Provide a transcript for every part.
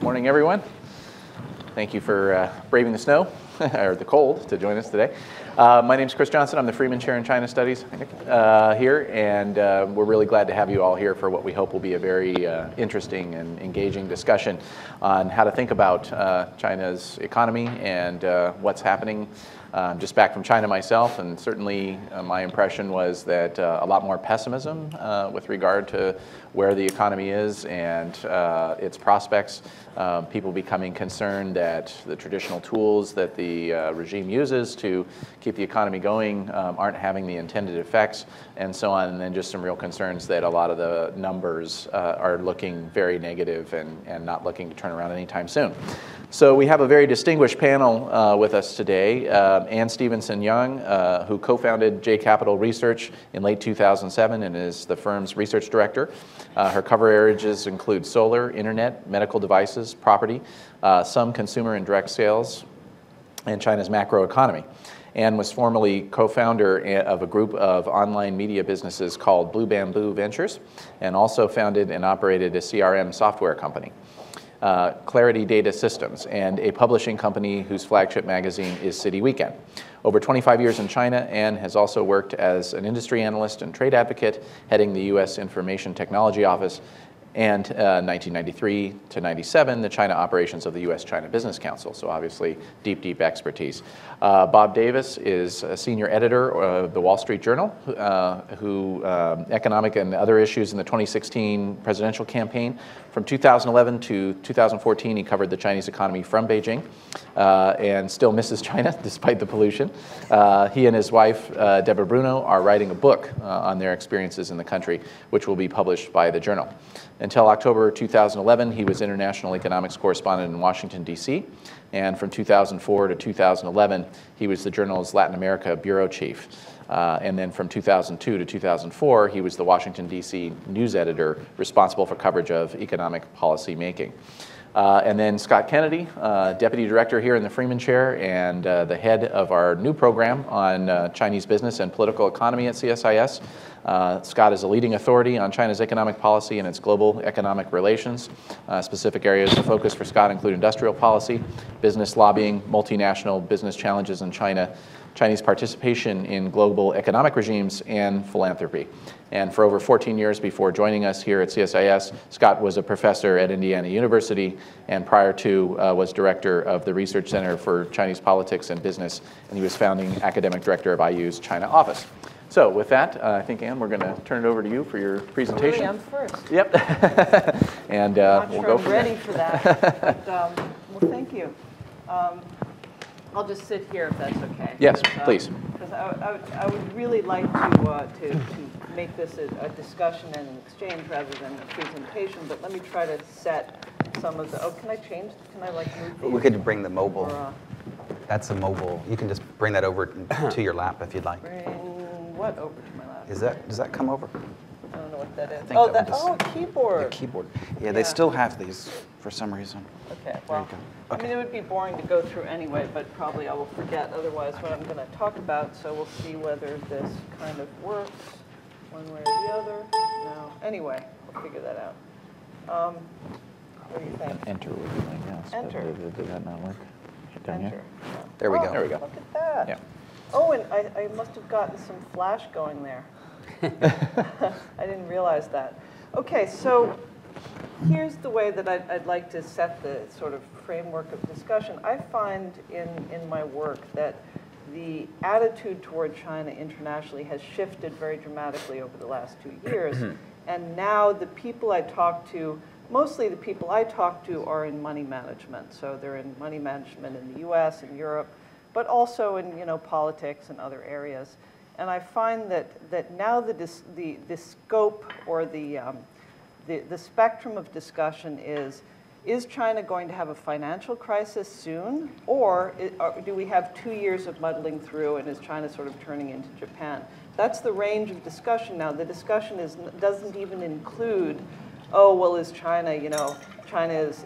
Morning, everyone. Thank you for braving the snow, or the cold, to join us today. My name is Chris Johnson. I'm the Freeman Chair in China Studies here, and we're really glad to have you all here for what we hope will be a very interesting and engaging discussion on how to think about China's economy and what's happening. I'm just back from China myself, and certainly my impression was that a lot more pessimism with regard to where the economy is and its prospects. People becoming concerned that the traditional tools that the regime uses to keep the economy going aren't having the intended effects, and so on. And then just some real concerns that a lot of the numbers are looking very negative and not looking to turn around anytime soon. So we have a very distinguished panel with us today. Anne Stevenson-Yang, who co-founded J Capital Research in late 2007 and is the firm's research director. Her cover areas include solar, internet, medical devices, property, some consumer and direct sales, and China's macroeconomy. Anne was formerly co-founder of a group of online media businesses called Blue Bamboo Ventures, and also founded and operated a CRM software company. Clarity Data Systems, and a publishing company whose flagship magazine is City Weekend. Over 25 years in China, Anne has also worked as an industry analyst and trade advocate, heading the U.S. Information Technology Office, and 1993 to 97, the China operations of the U.S.-China Business Council, so obviously deep, deep expertise. Bob Davis is a senior editor of the Wall Street Journal, who economic and other issues in the 2016 presidential campaign. From 2011 to 2014, he covered the Chinese economy from Beijing and still misses China despite the pollution. He and his wife, Deborah Bruno, are writing a book on their experiences in the country, which will be published by the Journal. Until October 2011, he was international economics correspondent in Washington, D.C., and from 2004 to 2011, he was the Journal's Latin America bureau chief. And then from 2002 to 2004, he was the Washington, D.C. news editor responsible for coverage of economic policy making. And then Scott Kennedy, deputy director here in the Freeman Chair and the head of our new program on Chinese business and political economy at CSIS. Scott is a leading authority on China's economic policy and its global economic relations. Specific areas of focus for Scott include industrial policy, business lobbying, multinational business challenges in China, Chinese participation in global economic regimes, and philanthropy. And for over 14 years before joining us here at CSIS, Scott was a professor at Indiana University, and prior to was director of the Research Center for Chinese Politics and Business, and he was founding academic director of IU's China office. So with that, I think, Anne, we're going to turn it over to you for your presentation. Really, I'm first. Yep. And we'll go from there. I'm ready for that. But, well, thank you. I'll just sit here if that's okay. Yes, please. Because I would really like to make this a discussion and an exchange rather than a presentation. But let me try to set some of the. Oh, can I change? Can I move these? We could bring the mobile. Or, that's a mobile. You can just bring that over to your lap if you'd like. bring what over to my lap? Does that come over? I don't know what that is. Keyboard. Keyboard. The keyboard. Yeah, they still have these for some reason. Okay, well, Okay. I mean, it would be boring to go through anyway, but probably I will forget otherwise what I'm going to talk about, so we'll see whether this kind of works one way or the other. No. Anyway, we'll figure that out. What do you think? Enter would be my guess. Enter. Did that not work? Down Enter. here? Yeah. There we go. There we go. Look at that. Yeah. Oh, and I must have gotten some flash going there. I didn't realize that. Okay, so here's the way that I'd like to set the sort of framework of discussion. I find in my work that the attitude toward China internationally has shifted very dramatically over the last 2 years. And now the people I talk to, mostly the people I talk to are in money management. So they're in money management in the US and Europe, but also in politics and other areas. And I find that now the scope or the spectrum of discussion is China going to have a financial crisis soon, or do we have 2 years of muddling through and is China sort of turning into Japan? That's the range of discussion now. The discussion doesn't even include, oh, well, is China, China is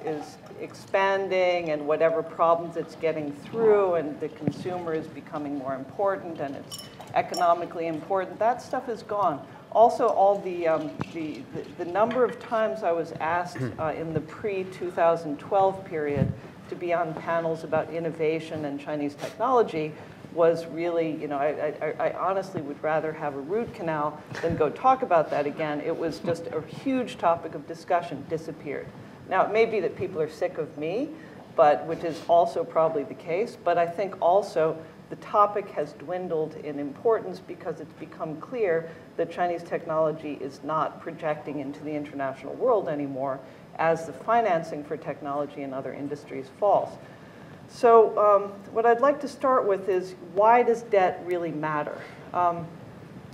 expanding and whatever problems it's getting through and the consumer is becoming more important and it's economically important. That stuff is gone. Also, all the number of times I was asked in the pre-2012 period to be on panels about innovation and Chinese technology was really, you know, I honestly would rather have a root canal than go talk about that again. It was just a huge topic of discussion, disappeared. Now, it may be that people are sick of me, which is also probably the case, but I think also the topic has dwindled in importance because it's become clear that Chinese technology is not projecting into the international world anymore as the financing for technology and other industries falls. So what I'd like to start with is, why does debt really matter?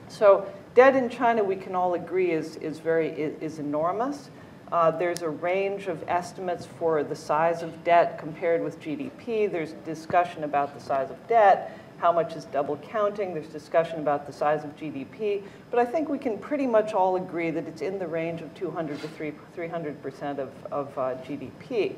So debt in China, we can all agree, is enormous. There's a range of estimates for the size of debt compared with GDP. There's discussion about the size of debt, how much is double counting. There's discussion about the size of GDP. But I think we can pretty much all agree that it's in the range of 200 to 300% of GDP.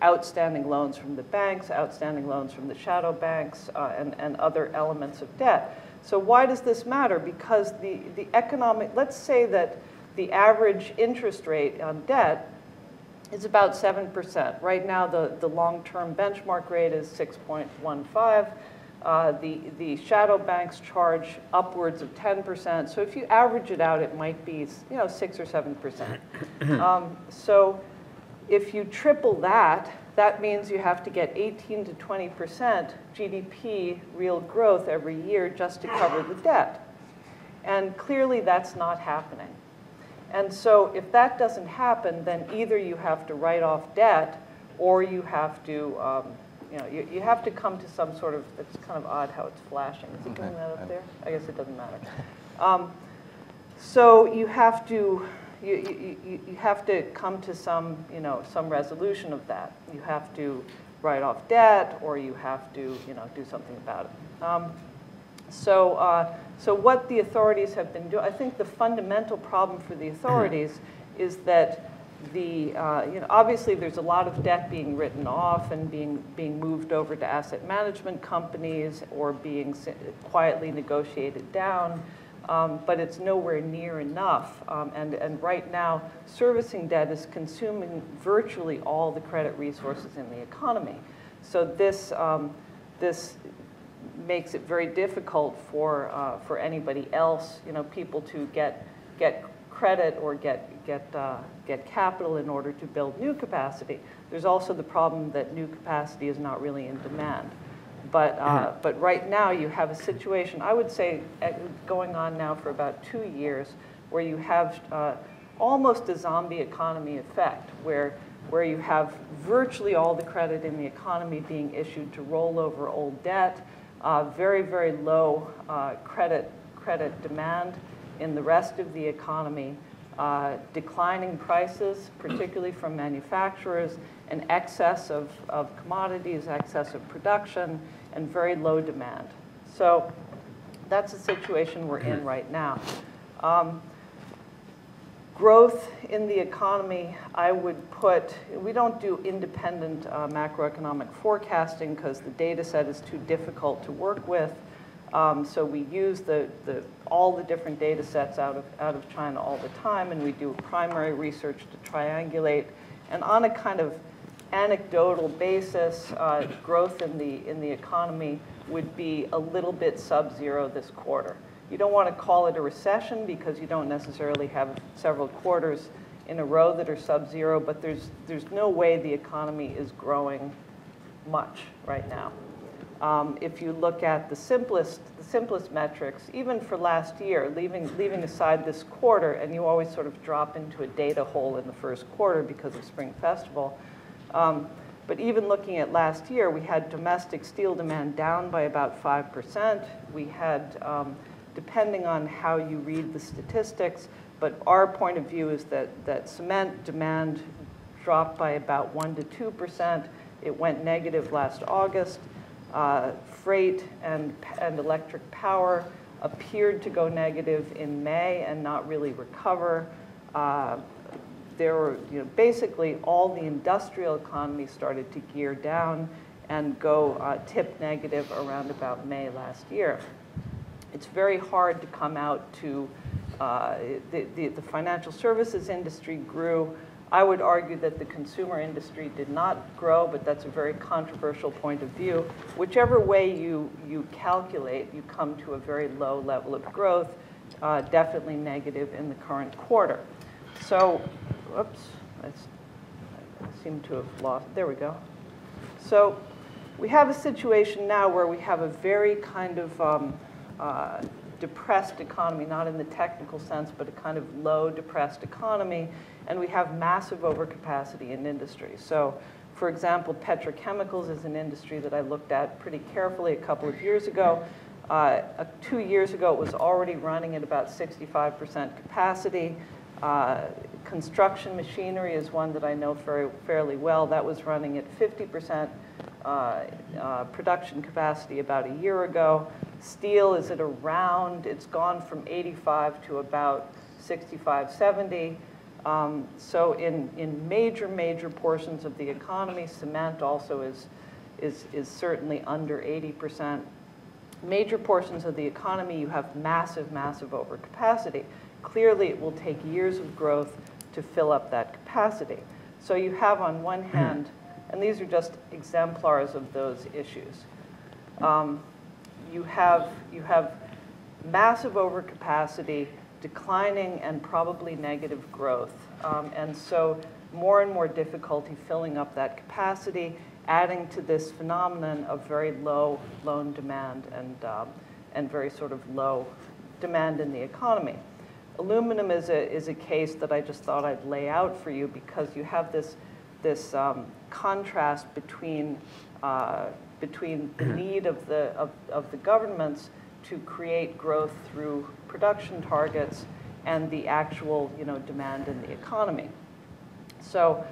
Outstanding loans from the banks, outstanding loans from the shadow banks, and other elements of debt. So why does this matter? Because the economic, let's say that the average interest rate on debt is about 7%. Right now, the long-term benchmark rate is 6.15. The shadow banks charge upwards of 10%. So if you average it out, it might be, you know, 6 or 7%. So if you triple that, that means you have to get 18 to 20% GDP real growth every year just to cover the debt. And clearly, that's not happening. And so if that doesn't happen, then either you have to write off debt, or you have to, you have to come to some sort of, it's kind of odd how it's flashing. Is it doing that up there? I guess it doesn't matter. So you have to, you have to come to some, some resolution of that. You have to write off debt, or you have to, do something about it. So what the authorities have been doing, I think the fundamental problem for the authorities is that obviously there's a lot of debt being written off and being moved over to asset management companies or being quietly negotiated down, but it's nowhere near enough. And right now, servicing debt is consuming virtually all the credit resources in the economy. So this makes it very difficult for anybody else, people to get credit or get capital in order to build new capacity. There's also the problem that new capacity is not really in demand. But right now you have a situation, I would say, going on now for about 2 years, where you have almost a zombie economy effect, where you have virtually all the credit in the economy being issued to roll over old debt, very, very low credit demand in the rest of the economy, declining prices, particularly from manufacturers, an excess of commodities, excess of production, and very low demand. So that's the situation we're in right now. Growth in the economy, I would put, we don't do independent macroeconomic forecasting because the data set is too difficult to work with. So we use all the different data sets out of China all the time, and we do primary research to triangulate. And on a kind of anecdotal basis, growth in the economy would be a little bit sub-zero this quarter. You don't want to call it a recession because you don't necessarily have several quarters in a row that are sub-zero, but there's no way the economy is growing much right now. If you look at the simplest metrics, even for last year, leaving aside this quarter, and you always sort of drop into a data hole in the first quarter because of Spring Festival, but even looking at last year, we had domestic steel demand down by about 5%. We had, depending on how you read the statistics, but our point of view is that cement demand dropped by about 1 to 2%. It went negative last August. Freight and electric power appeared to go negative in May and not really recover. There were, basically all the industrial economy started to gear down and go tip negative around about May last year. It's very hard to come out to The financial services industry grew. I would argue that the consumer industry did not grow, but that's a very controversial point of view. Whichever way you calculate, you come to a very low level of growth, definitely negative in the current quarter. So, whoops, I seem to have lost, there we go. So we have a situation now where we have a very kind of depressed economy, not in the technical sense, but a kind of low depressed economy, and we have massive overcapacity in industry. So, for example, petrochemicals is an industry that I looked at pretty carefully a couple of years ago. 2 years ago, it was already running at about 65% capacity. Construction machinery is one that I know fairly well. That was running at 50% production capacity about a year ago. Steel is at around, it's gone from 85 to about 65, 70. So in major portions of the economy, cement also is certainly under 80%. Major portions of the economy, you have massive overcapacity. Clearly, it will take years of growth to fill up that capacity. So you have on one hand, and these are just exemplars of those issues. You have massive overcapacity, declining and probably negative growth. And so more and more difficulty filling up that capacity, adding to this phenomenon of very low loan demand and very sort of low demand in the economy. Aluminum is a case that I just thought I'd lay out for you because you have this contrast between the need of the governments to create growth through production targets and the actual demand in the economy. So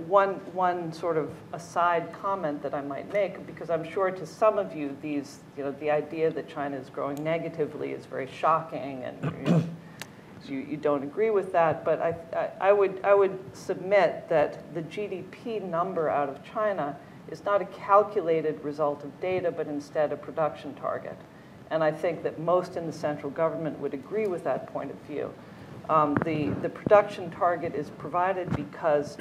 one sort of aside comment that I might make, because I'm sure to some of you the idea that China is growing negatively is very shocking, and you don't agree with that. But I would submit that the GDP number out of China is not a calculated result of data, but instead a production target. And I think that most in the central government would agree with that point of view. The production target is provided because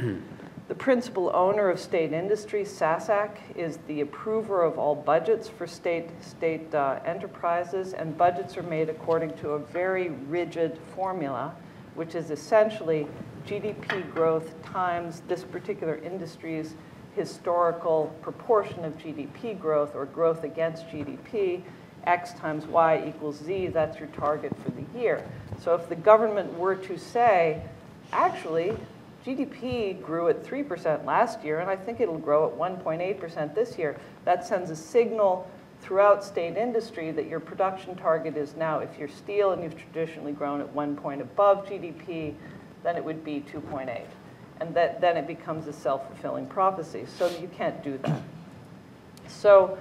the principal owner of state industry, SASAC, is the approver of all budgets for state enterprises, and budgets are made according to a very rigid formula, which is essentially GDP growth times this particular industry's historical proportion of GDP growth, or growth against GDP, X times Y equals Z, that's your target for the year. So if the government were to say, actually, GDP grew at 3% last year, and I think it'll grow at 1.8% this year, that sends a signal throughout state industry that your production target is now, if you're steel and you've traditionally grown at 1 point above GDP, then it would be 2.8. And then it becomes a self-fulfilling prophecy. So you can't do that. So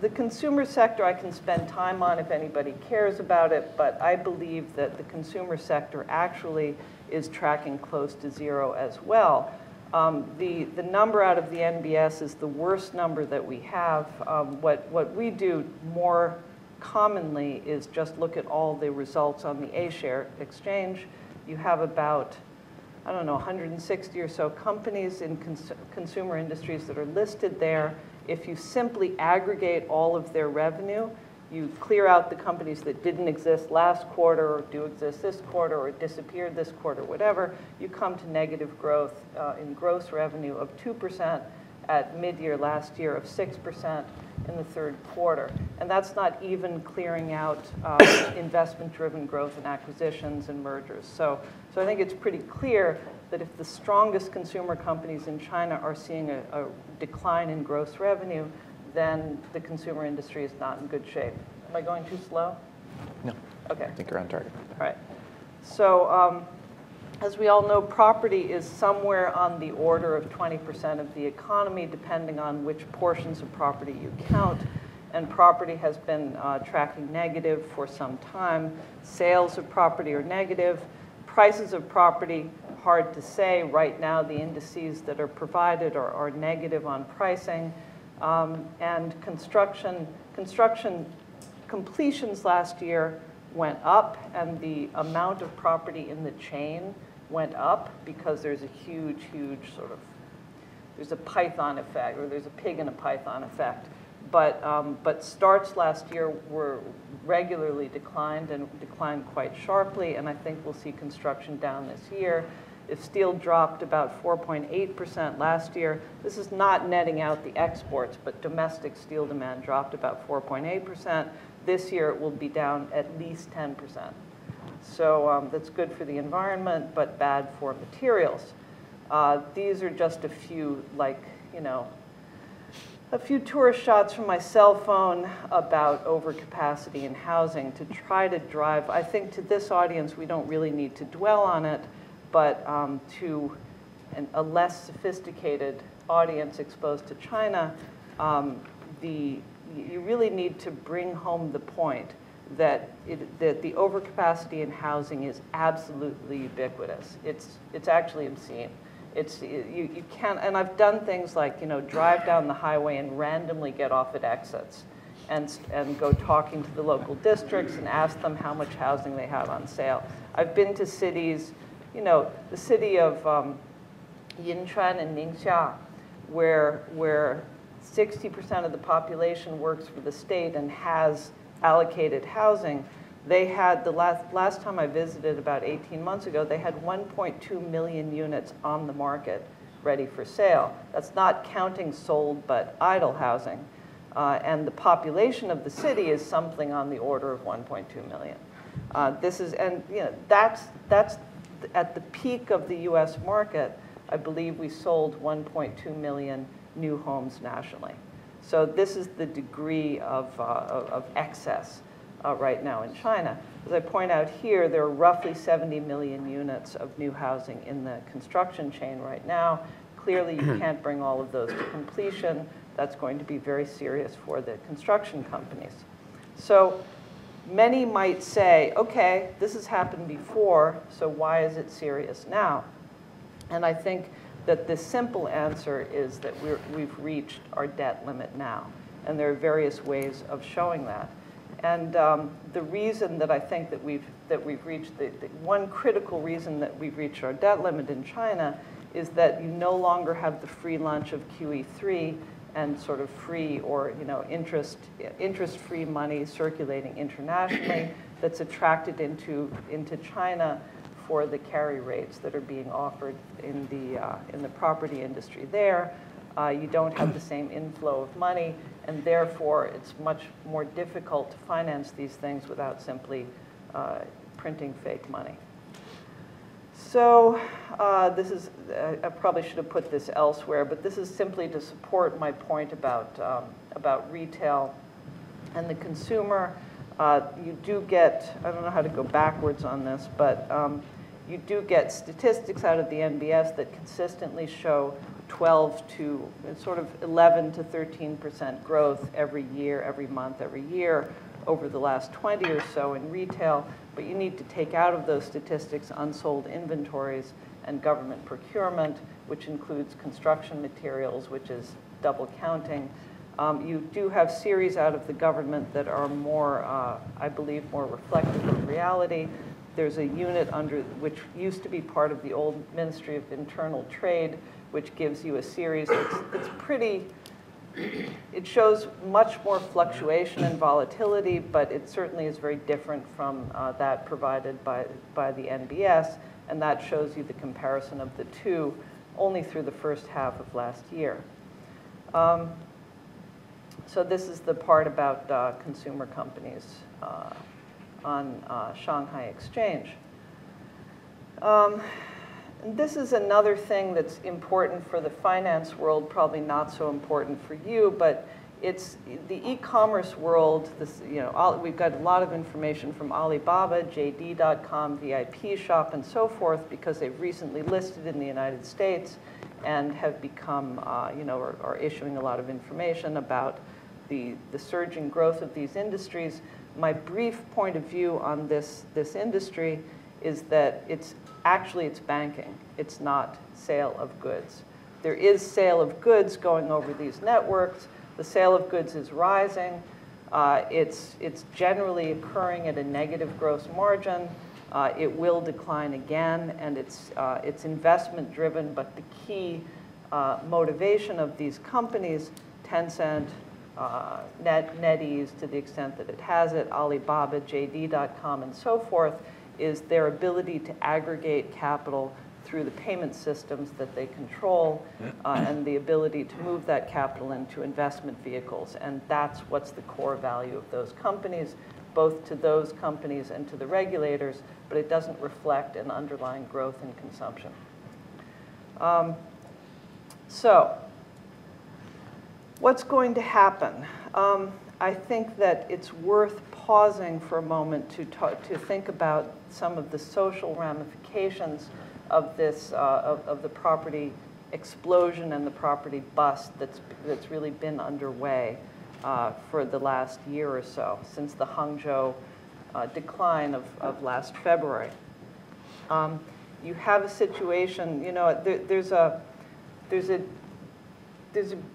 the consumer sector I can spend time on if anybody cares about it, but I believe that the consumer sector actually is tracking close to zero as well. The number out of the NBS is the worst number that we have. What we do more commonly is just look at all the results on the A-share exchange. You have about, I don't know, 160 or so companies in consumer industries that are listed there. If you simply aggregate all of their revenue, you clear out the companies that didn't exist last quarter or do exist this quarter or disappeared this quarter, whatever, you come to negative growth in gross revenue of 2% at mid-year last year, of 6% in the third quarter. And that's not even clearing out investment-driven growth and acquisitions and mergers. So I think it's pretty clear that if the strongest consumer companies in China are seeing a decline in gross revenue, then the consumer industry is not in good shape. Am I going too slow? No. Okay. I think you're on target. All right. So as we all know, property is somewhere on the order of 20% of the economy, depending on which portions of property you count. And property has been tracking negative for some time. Sales of property are negative. Prices of property, hard to say. Right now, the indices that are provided are negative on pricing. And construction completions last year went up, and the amount of property in the chain went up because there's a huge sort of, there's a python effect, or there's a pig in a python effect. But starts last year were regularly declined, and declined quite sharply, and I think we'll see construction down this year. If steel dropped about 4.8% last year, this is not netting out the exports, but domestic steel demand dropped about 4.8%. This year it will be down at least 10%. So that's good for the environment, but bad for materials. These are just a few, like, you know, a few tourist shots from my cell phone about overcapacity in housing to try to drive, I think to this audience, we don't really need to dwell on it, but to a less sophisticated audience exposed to China, you really need to bring home the point that the overcapacity in housing is absolutely ubiquitous. It's actually obscene. You can't, and I've done things like, you know, drive down the highway and randomly get off at exits and go talking to the local districts and ask them how much housing they have on sale. I've been to cities, you know, the city of Yinchuan and Ningxia, where 60% of the population works for the state and has allocated housing. They had, the last time I visited about 18 months ago, they had 1.2 million units on the market ready for sale. That's not counting sold but idle housing. And the population of the city is something on the order of 1.2 million. This is, and you know, that's at the peak of the US market. I believe we sold 1.2 million new homes nationally. So this is the degree of excess right now in China. As I point out here, there are roughly 70 million units of new housing in the construction chain right now. Clearly, you can't bring all of those to completion. That's going to be very serious for the construction companies. So many might say, okay, this has happened before, so why is it serious now? And I think that the simple answer is that we've reached our debt limit now. And there are various ways of showing that. And the reason that I think that we've reached, the one critical reason that we've reached our debt limit in China is that you no longer have the free lunch of QE3 and sort of free, or you know, interest-free money circulating internationally that's attracted into China for the carry rates that are being offered in the property industry there. You don't have the same inflow of money, and therefore it's much more difficult to finance these things without simply printing fake money. So this is, I probably should have put this elsewhere, but this is simply to support my point about retail and the consumer. You do get, I don't know how to go backwards on this, but you do get statistics out of the NBS that consistently show 12 to sort of 11 to 13% growth every year, every month, every year over the last 20 or so in retail. But you need to take out of those statistics unsold inventories and government procurement, which includes construction materials, which is double counting. You do have series out of the government that are more, I believe, more reflective of reality. There's a unit under, which used to be part of the old Ministry of Internal Trade, which gives you a series that's pretty, it shows much more fluctuation and volatility, but it certainly is very different from that provided by the NBS, and that shows you the comparison of the two only through the first half of last year. So this is the part about consumer companies on Shanghai Exchange. This is another thing that's important for the finance world, probably not so important for you, but it's the e-commerce world. This, you know, we've got a lot of information from Alibaba, JD.com, VIP Shop, and so forth, because they've recently listed in the United States and have become, you know, are issuing a lot of information about the surging growth of these industries. My brief point of view on this industry is that it's banking. It's not sale of goods. There is sale of goods going over these networks. The sale of goods is rising. It's generally occurring at a negative gross margin. It will decline again, and it's investment driven, but the key motivation of these companies, Tencent, NetEase to the extent that it has it, Alibaba, JD.com, and so forth, is their ability to aggregate capital through the payment systems that they control, and the ability to move that capital into investment vehicles. And that's what's the core value of those companies, both to those companies and to the regulators, but it doesn't reflect an underlying growth in consumption. So what's going to happen? I think that it's worth pausing for a moment to think about some of the social ramifications of this, of the property explosion and the property bust that's really been underway for the last year or so, since the Hangzhou decline of last February. You have a situation, you know, there's a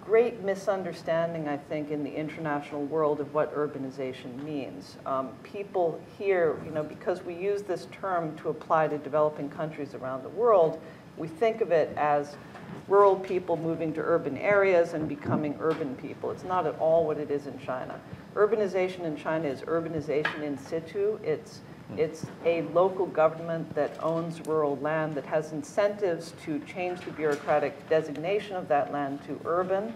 great misunderstanding, I think, in the international world of what urbanization means. People here, you know, because we use this term to apply to developing countries around the world, we think of it as rural people moving to urban areas and becoming urban people. It's not at all what it is in China. Urbanization in China is urbanization in situ. It's a local government that owns rural land, that has incentives to change the bureaucratic designation of that land to urban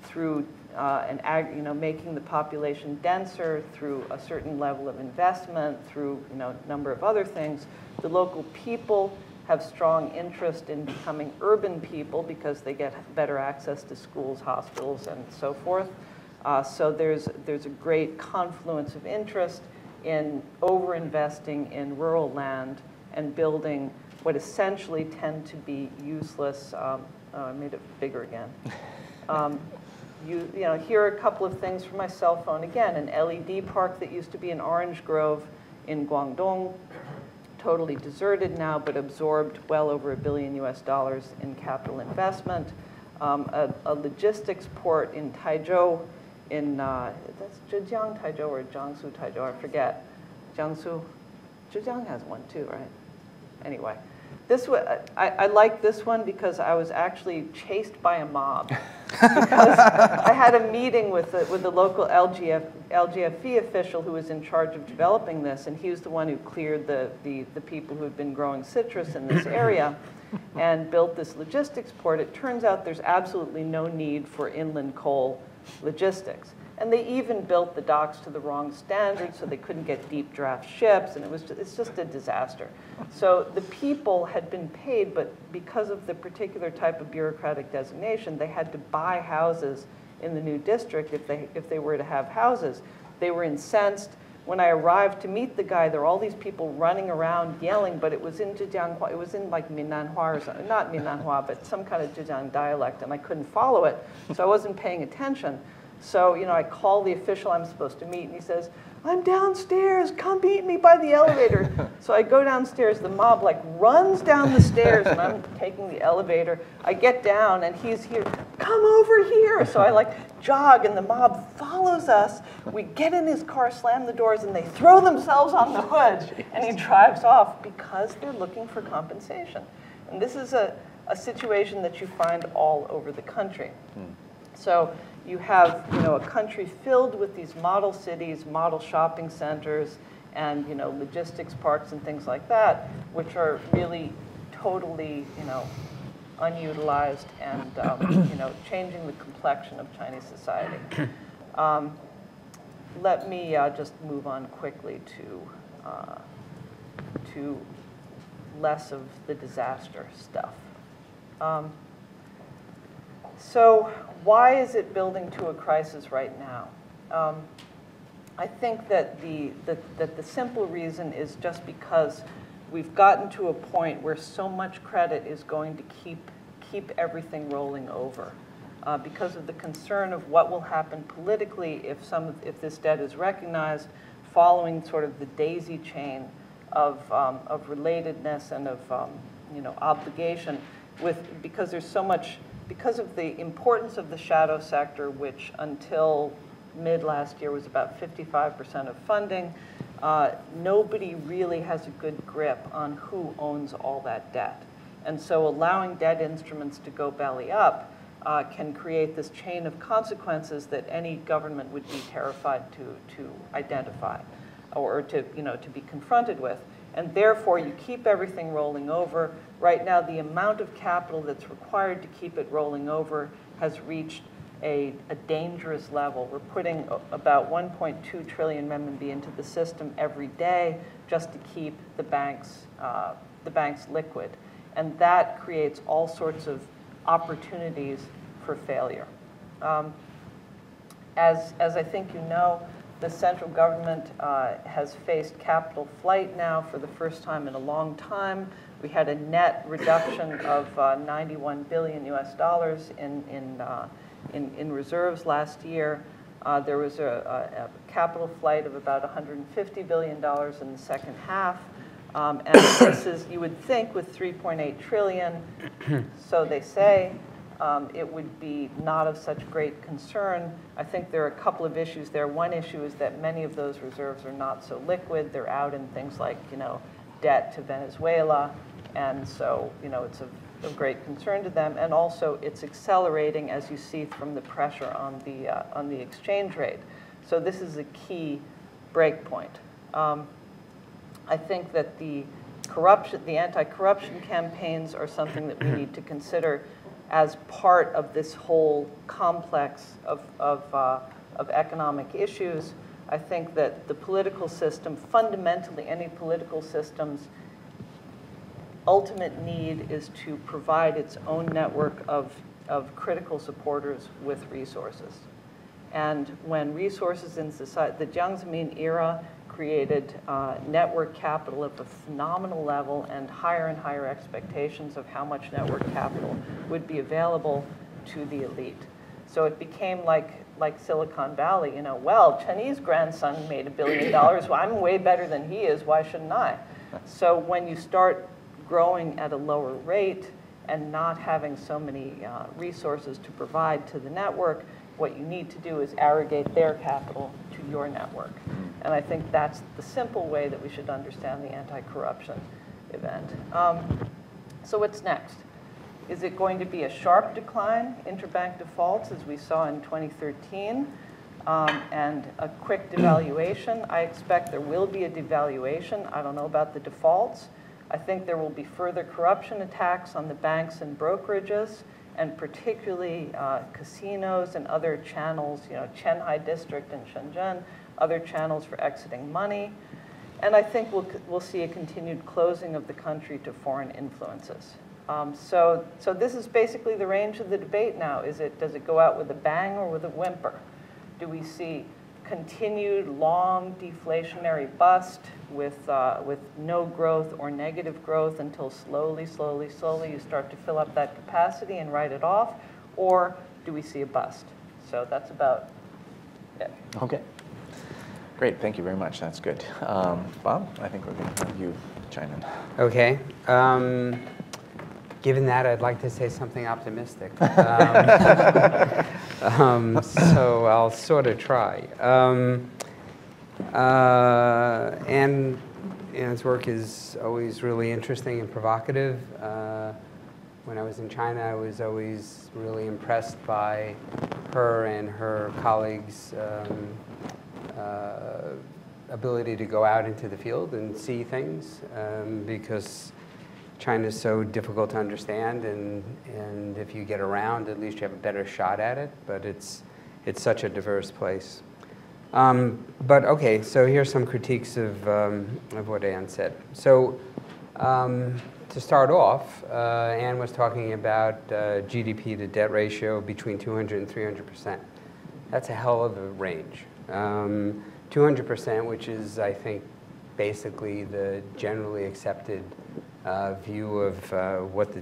through making the population denser, through a certain level of investment, through a number of other things. The local people have strong interest in becoming urban people because they get better access to schools, hospitals, and so forth. So there's a great confluence of interest in over-investing in rural land and building what essentially tend to be useless. I made it bigger again. Here are a couple of things from my cell phone. Again, an LED park that used to be an orange grove in Guangdong, totally deserted now, but absorbed well over $1 billion in capital investment. A logistics port in Taizhou, that's Zhejiang Taizhou or Jiangsu Taizhou, I forget. Jiangsu, Zhejiang has one too, right? Anyway, this one, I like this one because I was actually chased by a mob. Because I had a meeting with the local LGFE official who was in charge of developing this, and he was the one who cleared the people who had been growing citrus in this area and built this logistics port. It turns out there's absolutely no need for inland coal logistics. And they even built the docks to the wrong standards, so they couldn't get deep draft ships, and it's just a disaster. So the people had been paid, but because of the particular type of bureaucratic designation, they had to buy houses in the new district if they were to have houses. They were incensed. When I arrived to meet the guy, there were all these people running around yelling, but it was in Zhejianghua, it was in like Minanhua or something, not Minanhua, but some kind of Zhejiang dialect, and I couldn't follow it, so I wasn't paying attention. So, I call the official I'm supposed to meet, and he says, "I'm downstairs, come meet me by the elevator." So I go downstairs, the mob runs down the stairs, and I'm taking the elevator. I get down, and he's here, "Come over here." So I jog, and the mob follows us. We get in his car, slam the doors, and they throw themselves on the hood, and he drives off because they're looking for compensation. And this is a situation that you find all over the country. So you have, a country filled with these model cities, model shopping centers, and, logistics parks and things like that, which are really totally, unutilized and, changing the complexion of Chinese society. Let me just move on quickly to less of the disaster stuff. So why is it building to a crisis right now? I think that the simple reason is just because we've gotten to a point where so much credit is going to keep everything rolling over. Because of the concern of what will happen politically if this debt is recognized, following sort of the daisy chain of relatedness and of obligation, because there's so much. Because of the importance of the shadow sector, which until mid last year was about 55% of funding. Nobody really has a good grip on who owns all that debt. And so allowing debt instruments to go belly up can create this chain of consequences that any government would be terrified to identify or to be confronted with. And therefore, you keep everything rolling over. Right now, the amount of capital that's required to keep it rolling over has reached a dangerous level. We're putting about 1.2 trillion renminbi into the system every day just to keep the banks liquid. And that creates all sorts of opportunities for failure. As I think you know, the central government has faced capital flight now for the first time in a long time. We had a net reduction of 91 billion US dollars in reserves last year. There was a capital flight of about $150 billion in the second half. And this is, you would think, with 3.8 trillion, so they say, it would be not of such great concern. I think there are a couple of issues there. One issue is that many of those reserves are not so liquid. They're out in things like, debt to Venezuela, and so, it's of great concern to them. And also, it's accelerating, as you see from the pressure on the exchange rate. So this is a key break point. I think that the anti-corruption campaigns are something that we need to consider as part of this whole complex of economic issues. I think that the political system, fundamentally any political system's ultimate need is to provide its own network of critical supporters with resources. And when resources in society, the Jiang Zemin era created network capital at a phenomenal level and higher expectations of how much network capital would be available to the elite. So it became like Silicon Valley, well, Chinese grandson made $1 billion, well, I'm way better than he is, why shouldn't I? So when you start growing at a lower rate and not having so many resources to provide to the network, what you need to do is aggregate their capital to your network. And I think that's the simple way that we should understand the anti-corruption event. So what's next? Is it going to be a sharp decline, interbank defaults, as we saw in 2013, and a quick devaluation? I expect there will be a devaluation. I don't know about the defaults. I think there will be further corruption attacks on the banks and brokerages, and particularly casinos and other channels, Qianhai district and Shenzhen, other channels for exiting money. And I think we'll see a continued closing of the country to foreign influences. So this is basically the range of the debate now. Does it go out with a bang or with a whimper? Do we see continued long deflationary bust with no growth or negative growth until slowly you start to fill up that capacity and write it off? Or do we see a bust? So that's about it. Okay. Great, thank you very much. That's good. Bob, I think we're going to have you chime in. Okay. Given that, I'd like to say something optimistic. So I'll sort of try. And Anne's work is always really interesting and provocative. When I was in China, I was always really impressed by her and her colleagues' ability to go out into the field and see things, because China is so difficult to understand, and if you get around, at least you have a better shot at it, but it's such a diverse place. But okay, so here's some critiques of what Anne said. So to start off, Anne was talking about GDP to debt ratio between 200 and 300%. That's a hell of a range. 200%, which is, I think, basically the generally accepted view of what the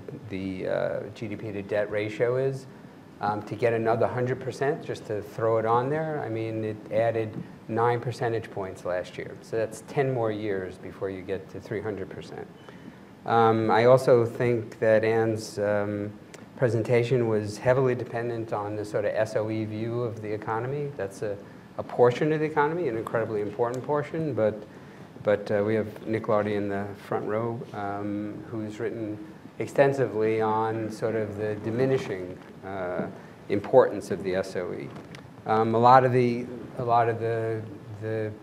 GDP to debt ratio is. To get another 100%, just to throw it on there, I mean, it added 9 percentage points last year. So that's 10 more years before you get to 300%. I also think that Anne's presentation was heavily dependent on the sort of SOE view of the economy. That's a a portion of the economy, an incredibly important portion, but we have Nick Lardy in the front row, who's written extensively on sort of the diminishing importance of the SOE. A lot of the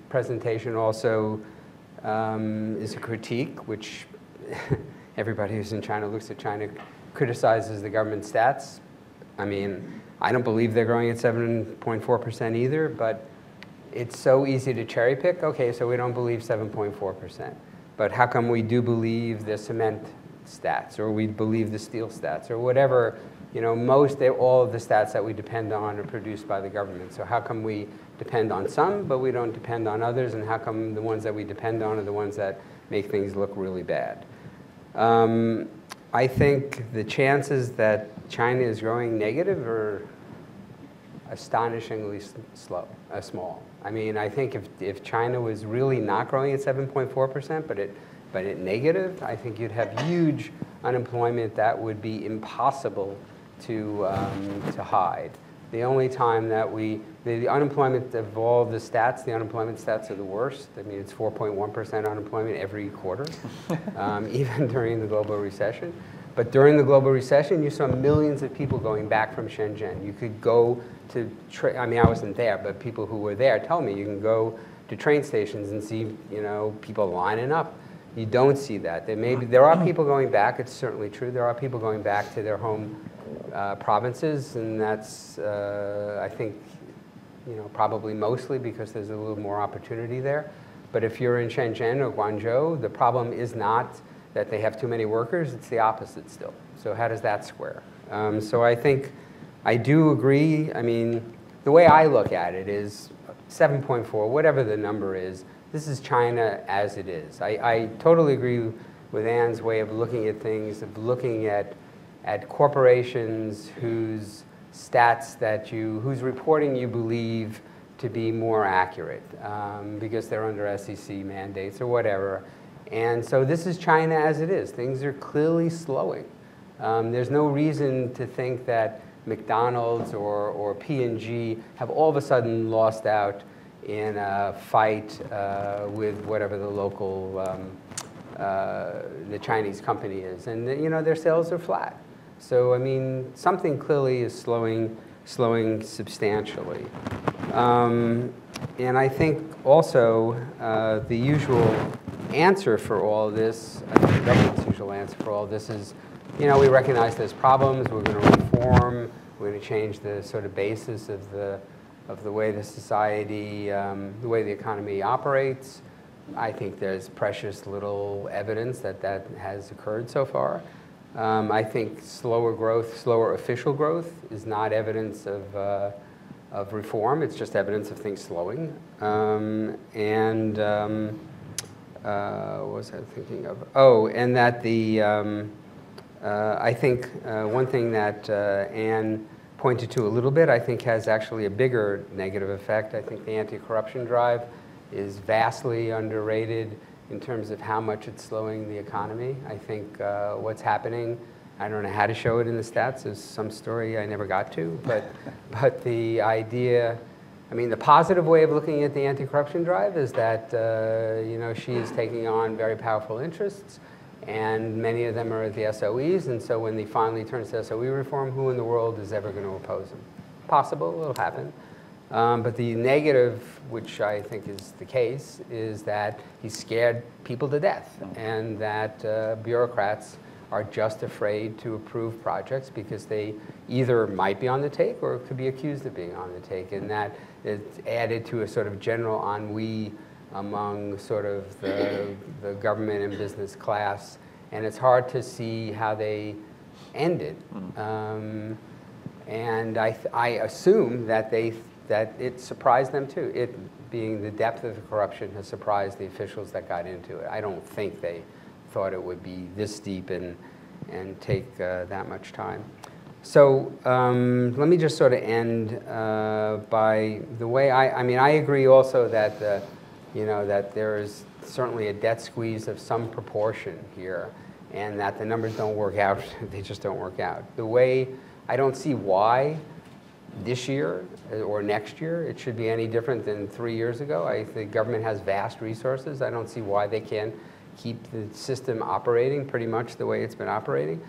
presentation also is a critique, which everybody who's in China looks at China criticizes the government stats. I mean, I don't believe they're growing at 7.4% either, but it's so easy to cherry pick. Okay, so we don't believe 7.4%. But how come we do believe the cement stats, or we believe the steel stats, or whatever? You know, all of the stats that we depend on are produced by the government. So how come we depend on some, but we don't depend on others? And how come the ones that we depend on are the ones that make things look really bad? I think the chances that China is growing negative are astonishingly small. I mean, I think if China was really not growing at 7.4%, but it negative, I think you'd have huge unemployment that would be impossible to hide. The only time that the unemployment of all the stats, the unemployment stats are the worst. I mean, it's 4.1% unemployment every quarter, even during the global recession. But during the global recession, you saw millions of people going back from Shenzhen. You could go to, I mean, I wasn't there, but people who were there tell me you can go to train stations and see, you know, people lining up. You don't see that. There are people going back. It's certainly true. There are people going back to their home provinces, and that's, I think, you know, probably mostly because there's a little more opportunity there. But if you're in Shenzhen or Guangzhou, the problem is not that they have too many workers. It's the opposite still. So how does that square? So I think I do agree. I mean, the way I look at it is 7.4, whatever the number is, this is China as it is. I totally agree with Ann's way of looking at things, of looking at corporations whose stats whose reporting you believe to be more accurate because they're under SEC mandates or whatever. And so this is China as it is. Things are clearly slowing. There's no reason to think that McDonald's or P&G have all of a sudden lost out in a fight with whatever the local, the Chinese company is. And you know, their sales are flat. So I mean, something clearly is slowing substantially. And I think also the usual answer for all this, I think the government's usual answer for all this is, you know, we recognize there's problems, we're going to reform, we're going to change the sort of basis of the way the society, the way the economy operates. I think there's precious little evidence that that has occurred so far. I think slower growth, slower official growth is not evidence of reform. It's just evidence of things slowing. What was I thinking of? Oh, and that the, I think one thing that Anne pointed to a little bit, I think has actually a bigger negative effect. I think the anti-corruption drive is vastly underrated in terms of how much it's slowing the economy. I think what's happening, I don't know how to show it in the stats, is some story I never got to, but the idea, I mean, the positive way of looking at the anti-corruption drive is that, you know, she is taking on very powerful interests, and many of them are at the SOEs, and so when he finally turns to SOE reform, who in the world is ever going to oppose him? Possible, it'll happen. But the negative, which I think is the case, is that he's scared people to death, and that bureaucrats are just afraid to approve projects because they either might be on the take or could be accused of being on the take, and that it's added to a sort of general ennui among sort of the government and business class, and it's hard to see how they end it. And I assume that that it surprised them too. It being the depth of the corruption has surprised the officials that got into it. I don't think they thought it would be this deep and take that much time. So let me just sort of end by the way I mean, I agree also that you know, that there is certainly a debt squeeze of some proportion here, and that the numbers don't work out. They just don't work out. The way I don't see why this year or next year it should be any different than 3 years ago. I think government has vast resources. I don't see why they can't keep the system operating pretty much the way it's been operating.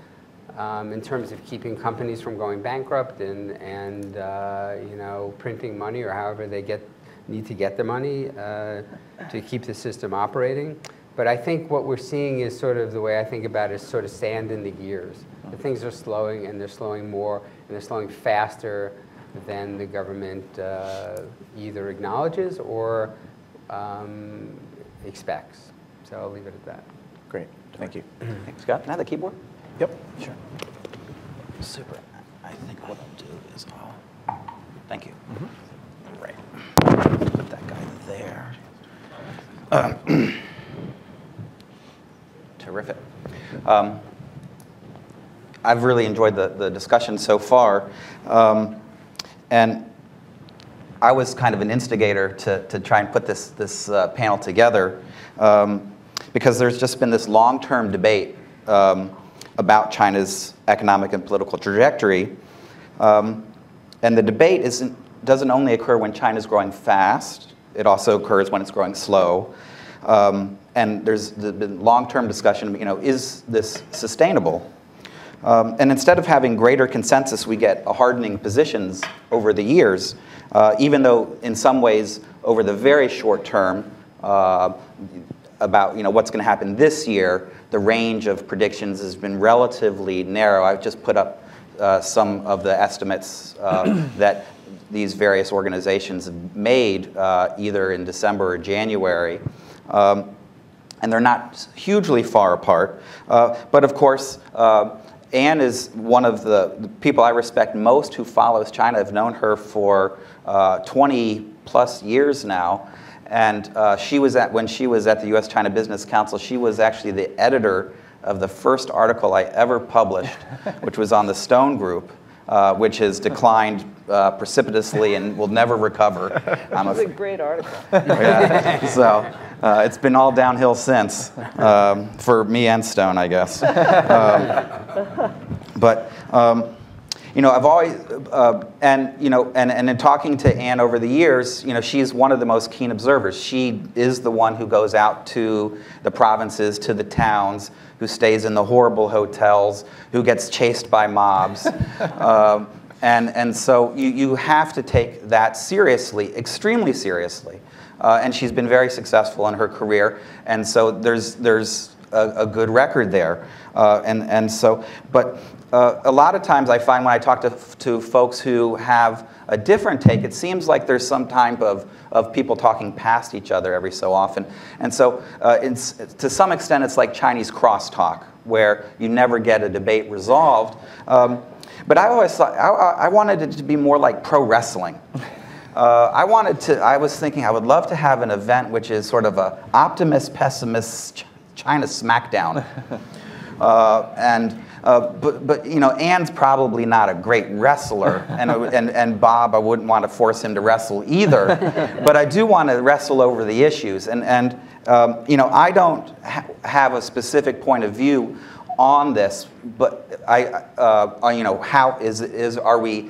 In terms of keeping companies from going bankrupt and you know, printing money or however they need to get the money to keep the system operating. But I think what we're seeing is sort of the way I think about it is sort of sand in the gears. The things are slowing, and they're slowing more, and they're slowing faster than the government either acknowledges or expects. So I'll leave it at that. Great, thank you. Thanks, Scott. Now the keyboard? Yep. Sure. Super. I think what I'll do is thank you. Right. Put that guy there. Terrific. I've really enjoyed the discussion so far. And I was kind of an instigator to try and put this panel together because there's just been this long-term debate about China's economic and political trajectory. And the debate doesn't only occur when China's growing fast, it also occurs when it's growing slow. And there's been long-term discussion, you know, is this sustainable? And instead of having greater consensus, we get a hardening positions over the years, even though in some ways over the very short term, about, you know, what's going to happen this year, the range of predictions has been relatively narrow. I've just put up some of the estimates that these various organizations have made either in December or January. And they're not hugely far apart. But of course, Anne is one of the people I respect most who follows China. I've known her for 20 plus years now. And when she was at the U.S.-China Business Council, she was actually the editor of the first article I ever published, which was on the Stone Group, which has declined precipitously and will never recover. It was a great article. Yeah, so it's been all downhill since, for me and Stone, I guess. But you know, I've always, and you know, and in talking to Anne over the years, you know, she's one of the most keen observers. She is the one who goes out to the provinces, to the towns, who stays in the horrible hotels, who gets chased by mobs. And so you have to take that seriously, extremely seriously. And she's been very successful in her career, and so there's a good record there. But a lot of times I find when I talk to folks who have a different take, it seems like there's some type of people talking past each other every so often. And so to some extent it's like Chinese crosstalk, where you never get a debate resolved. But I always thought, I wanted it to be more like pro wrestling. I was thinking I would love to have an event which is sort of a optimist, pessimist China smackdown. But you know, Anne's probably not a great wrestler, and Bob, I wouldn't want to force him to wrestle either. But I do want to wrestle over the issues, and you know, I don't have a specific point of view on this, but you know, are we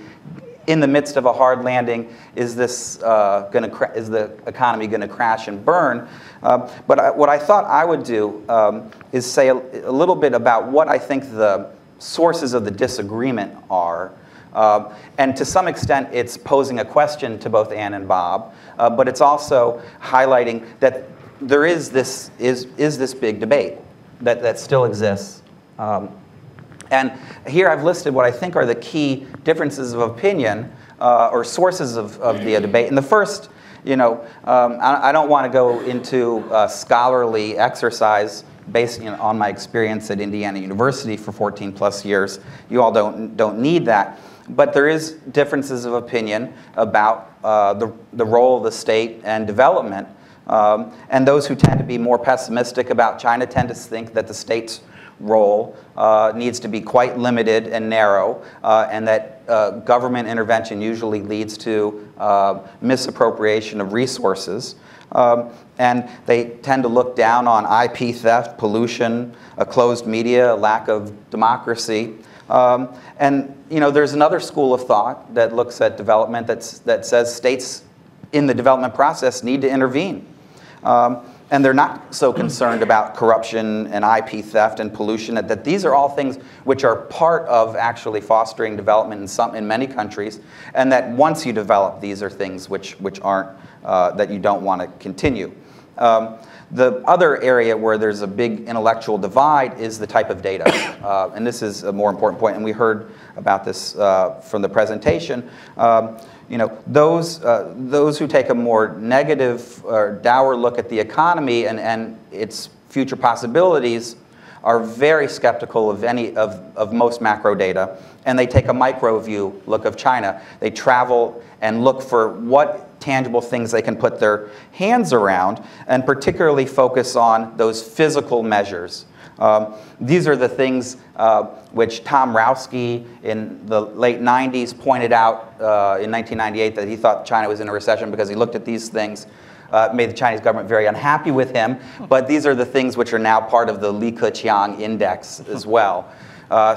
in the midst of a hard landing? Is this is the economy going to crash and burn? But what I thought I would do is say a little bit about what I think the sources of the disagreement are. And to some extent, it's posing a question to both Anne and Bob, but it's also highlighting that there is this big debate that still exists. And here I've listed what I think are the key differences of opinion or sources of the debate. And the first, you know, I don't want to go into a scholarly exercise based on my experience at Indiana University for 14 plus years. You all don't need that. But there is differences of opinion about the role of the state and development. And those who tend to be more pessimistic about China tend to think that the state's role needs to be quite limited and narrow, and that government intervention usually leads to misappropriation of resources. And they tend to look down on IP theft, pollution, a closed media, a lack of democracy. And there's another school of thought that looks at development that says states in the development process need to intervene. And they're not so concerned about corruption and IP theft and pollution, that these are all things which are part of actually fostering development in many countries, and that once you develop, these are things which aren't, that you don't want to continue. The other area where there's a big intellectual divide is the type of data. And this is a more important point, and we heard about this from the presentation. Those who take a more negative or dour look at the economy and its future possibilities are very skeptical of most macro data, and they take a micro view look of China. They travel and look for what tangible things they can put their hands around, and particularly focus on those physical measures. These are the things which Tom Rowski in the late 90s pointed out in 1998 that he thought China was in a recession because he looked at these things. Made the Chinese government very unhappy with him, but these are the things which are now part of the Li Keqiang index as well.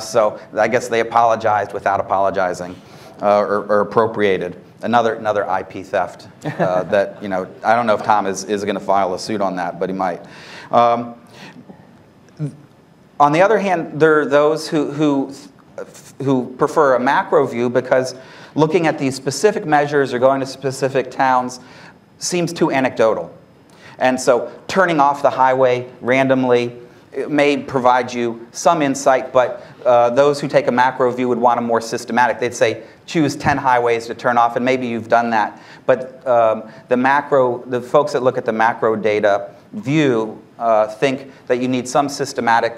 So I guess they apologized without apologizing, or appropriated. Another IP theft that, I don't know if Tom is going to file a suit on that, but he might. On the other hand, there are those who prefer a macro view because looking at these specific measures or going to specific towns seems too anecdotal. And so turning off the highway randomly may provide you some insight, but those who take a macro view would want a more systematic. They'd say, choose 10 highways to turn off, and maybe you've done that. But the folks that look at the macro data view think that you need some systematic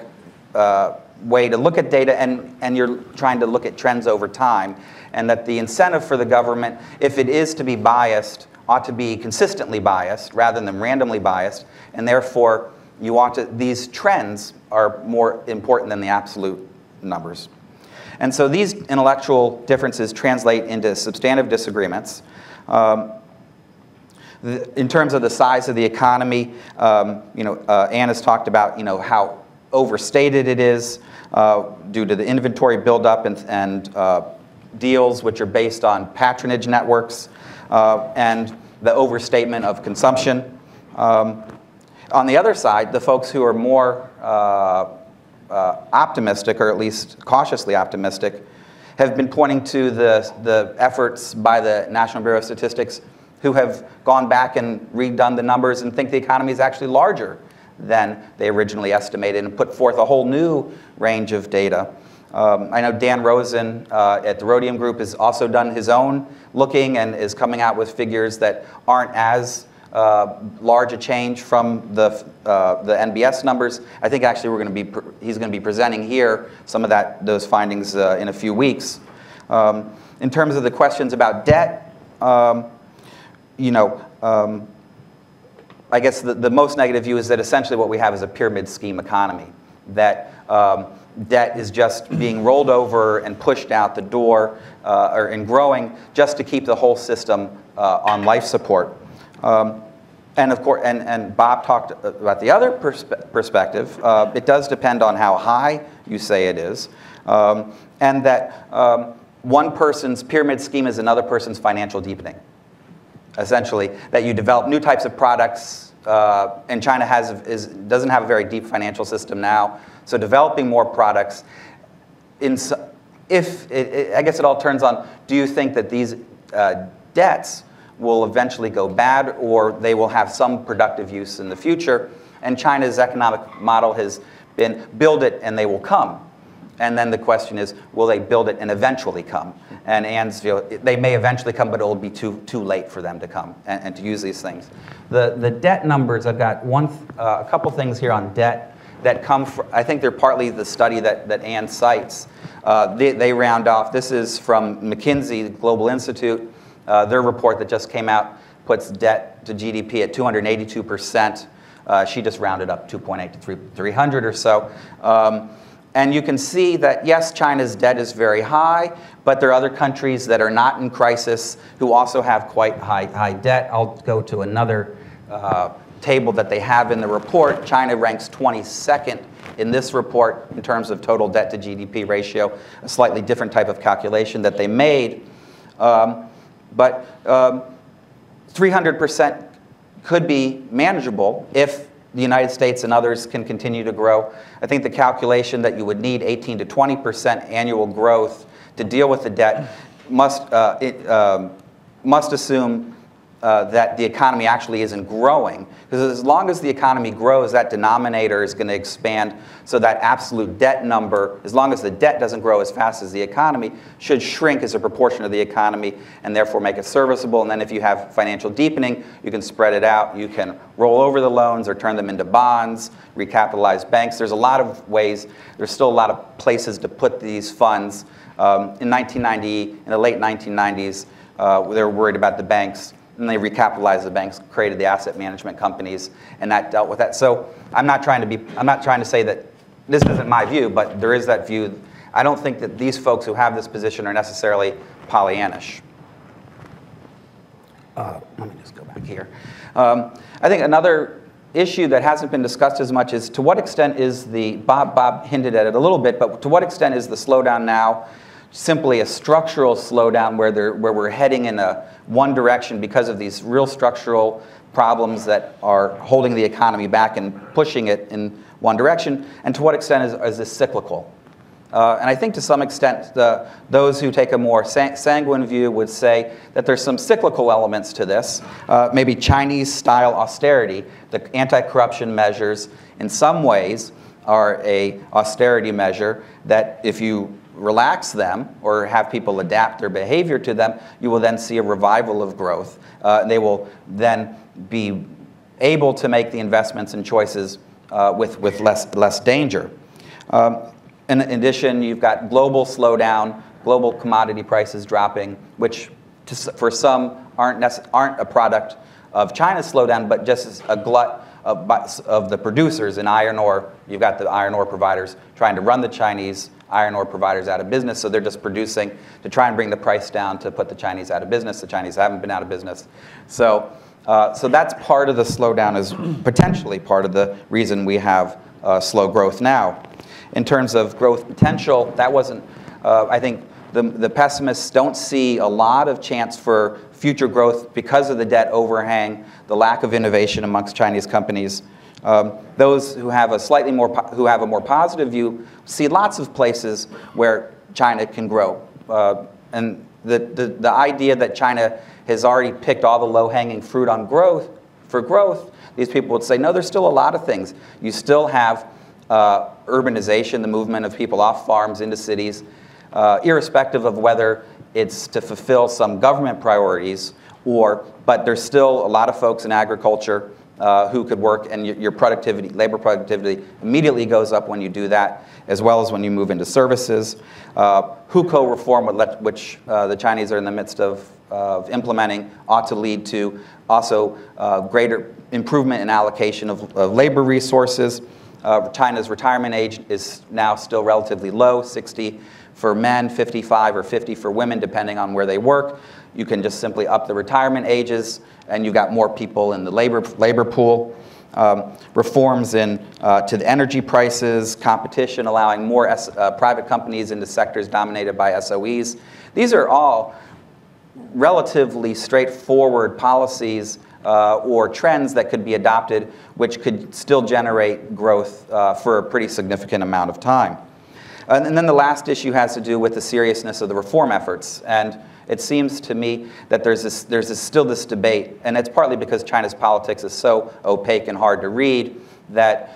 way to look at data, and you're trying to look at trends over time, and that the incentive for the government, if it is to be biased, ought to be consistently biased rather than randomly biased, and therefore these trends are more important than the absolute numbers. And so these intellectual differences translate into substantive disagreements. In terms of the size of the economy, Anne has talked about how overstated it is due to the inventory buildup and deals which are based on patronage networks and the overstatement of consumption. On the other side, the folks who are more optimistic, or at least cautiously optimistic, have been pointing to the efforts by the National Bureau of Statistics, who have gone back and redone the numbers and think the economy is actually larger than they originally estimated, and put forth a whole new range of data. I know Dan Rosen at the Rhodium Group has also done his own looking and is coming out with figures that aren't as large a change from the NBS numbers. I think actually he's going to be presenting here some of those findings in a few weeks. In terms of the questions about debt, I guess the most negative view is that essentially what we have is a pyramid scheme economy, that debt is just being rolled over and pushed out the door and growing just to keep the whole system on life support. And of course, and Bob talked about the other perspective. It does depend on how high you say it is, and that one person's pyramid scheme is another person's financial deepening. Essentially, that you develop new types of products, and China doesn't have a very deep financial system now. So developing more products, I guess it all turns on, do you think that these debts will eventually go bad, or they will have some productive use in the future? And China's economic model has been build it and they will come. And then the question is, will they build it and eventually come? And Anne's view, they may eventually come, but it will be too late for them to come and to use these things. The debt numbers, I've got a couple things here on debt that come from, I think they're partly the study that Anne cites. They round off, this is from McKinsey, the Global Institute. Their report that just came out puts debt to GDP at 282%. She just rounded up 2.8 to 300 or so. And you can see that, yes, China's debt is very high, but there are other countries that are not in crisis who also have quite high debt. I'll go to another table that they have in the report, China ranks 22nd in this report in terms of total debt to GDP ratio, a slightly different type of calculation that they made. But 300% could be manageable if the United States and others can continue to grow. I think the calculation that you would need 18 to 20% annual growth to deal with the debt must assume that the economy actually isn't growing. Because as long as the economy grows, that denominator is going to expand, so that absolute debt number, as long as the debt doesn't grow as fast as the economy, should shrink as a proportion of the economy and therefore make it serviceable. And then if you have financial deepening, you can spread it out. You can roll over the loans or turn them into bonds, recapitalize banks. There's a lot of ways. There's still a lot of places to put these funds. In the late 1990s, they were worried about the banks. And they recapitalized the banks, created the asset management companies, and that dealt with that. So I'm not trying to say that this isn't my view, but there is that view. I don't think that these folks who have this position are necessarily Pollyannish. Let me just go back here. I think another issue that hasn't been discussed as much is to what extent is Bob hinted at it a little bit, but to what extent is the slowdown now simply a structural slowdown where we're heading in one direction because of these real structural problems that are holding the economy back and pushing it in one direction, and to what extent is this cyclical? And I think to some extent those who take a more sanguine view would say that there's some cyclical elements to this, maybe Chinese-style austerity. The anti-corruption measures in some ways are a austerity measure that if you relax them or have people adapt their behavior to them, you will then see a revival of growth. They will then be able to make the investments and choices with less danger. In addition, you've got global slowdown, global commodity prices dropping, which for some aren't a product of China's slowdown, but just as a glut of the producers in iron ore. You've got the iron ore providers trying to run the Chinese iron ore providers out of business, so they're just producing to try and bring the price down to put the Chinese out of business. The Chinese haven't been out of business. So that's part of the slowdown, is potentially part of the reason we have slow growth now. In terms of growth potential, that wasn't, I think the pessimists don't see a lot of chance for future growth because of the debt overhang, the lack of innovation amongst Chinese companies. Those who have a more positive view see lots of places where China can grow. And the idea that China has already picked all the low-hanging fruit on growth, these people would say, no, there's still a lot of things. You still have urbanization, the movement of people off farms into cities, irrespective of whether it's to fulfill some government priorities but there's still a lot of folks in agriculture who could work, and your productivity, labor productivity, immediately goes up when you do that, as well as when you move into services. Hukou reform, which the Chinese are in the midst of implementing, ought to lead to also greater improvement in allocation of labor resources. China's retirement age is now still relatively low, 60 for men, 55 or 50 for women, depending on where they work. You can just simply up the retirement ages, and you've got more people in the labor pool. Reforms to the energy prices, competition, allowing more private companies into sectors dominated by SOEs. These are all relatively straightforward policies or trends that could be adopted, which could still generate growth for a pretty significant amount of time. And then the last issue has to do with the seriousness of the reform efforts. And it seems to me that there's still this debate, and it's partly because China's politics is so opaque and hard to read, that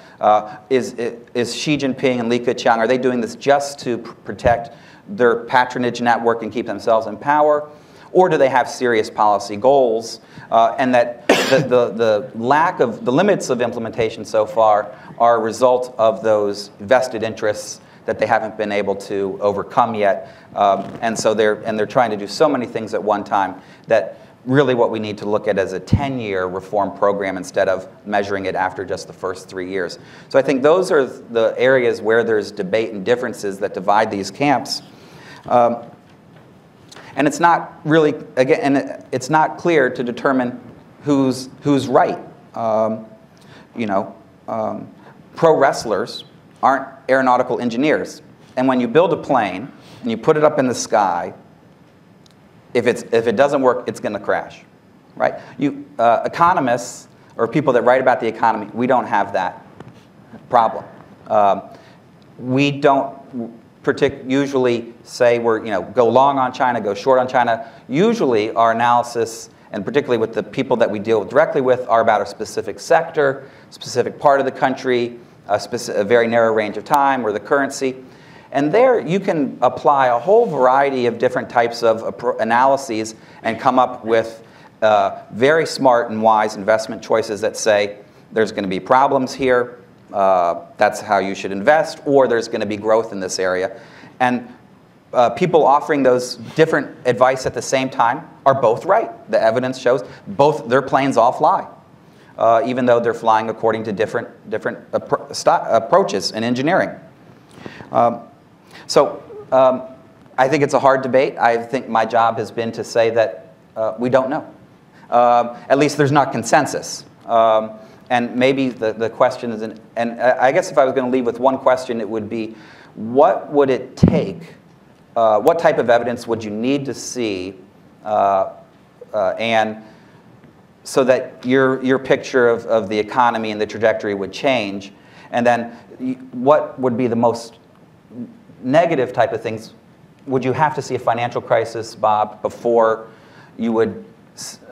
is Xi Jinping and Li Keqiang, are they doing this just to protect their patronage network and keep themselves in power? Or do they have serious policy goals? And that the limits of implementation so far are a result of those vested interests that they haven't been able to overcome yet. And so they're trying to do so many things at one time that really what we need to look at as a 10-year reform program instead of measuring it after just the first 3 years. So I think those are the areas where there's debate and differences that divide these camps. And it's not really, again, it's not clear to determine who's right. pro wrestlers aren't aeronautical engineers. And when you build a plane and you put it up in the sky, if it doesn't work, it's going to crash, right? Economists or people that write about the economy, we don't have that problem. We don't usually say go long on China, go short on China. Usually our analysis, and particularly with the people that we deal directly with, are about a specific sector, specific part of the country, a very narrow range of time, or the currency. And there you can apply a whole variety of different types of analyses and come up with very smart and wise investment choices that say there's going to be problems here, that's how you should invest, or there's going to be growth in this area. And people offering those different advice at the same time are both right. The evidence shows both their planes all fly, even though they're flying according to different approaches in engineering. So I think it's a hard debate. I think my job has been to say that we don't know. At least there's not consensus. And maybe the question is, and I guess if I was going to leave with one question, it would be, what would it take, what type of evidence would you need to see, and so that your picture of the economy and the trajectory would change? And then what would be the most negative type of things? Would you have to see a financial crisis, Bob, before you would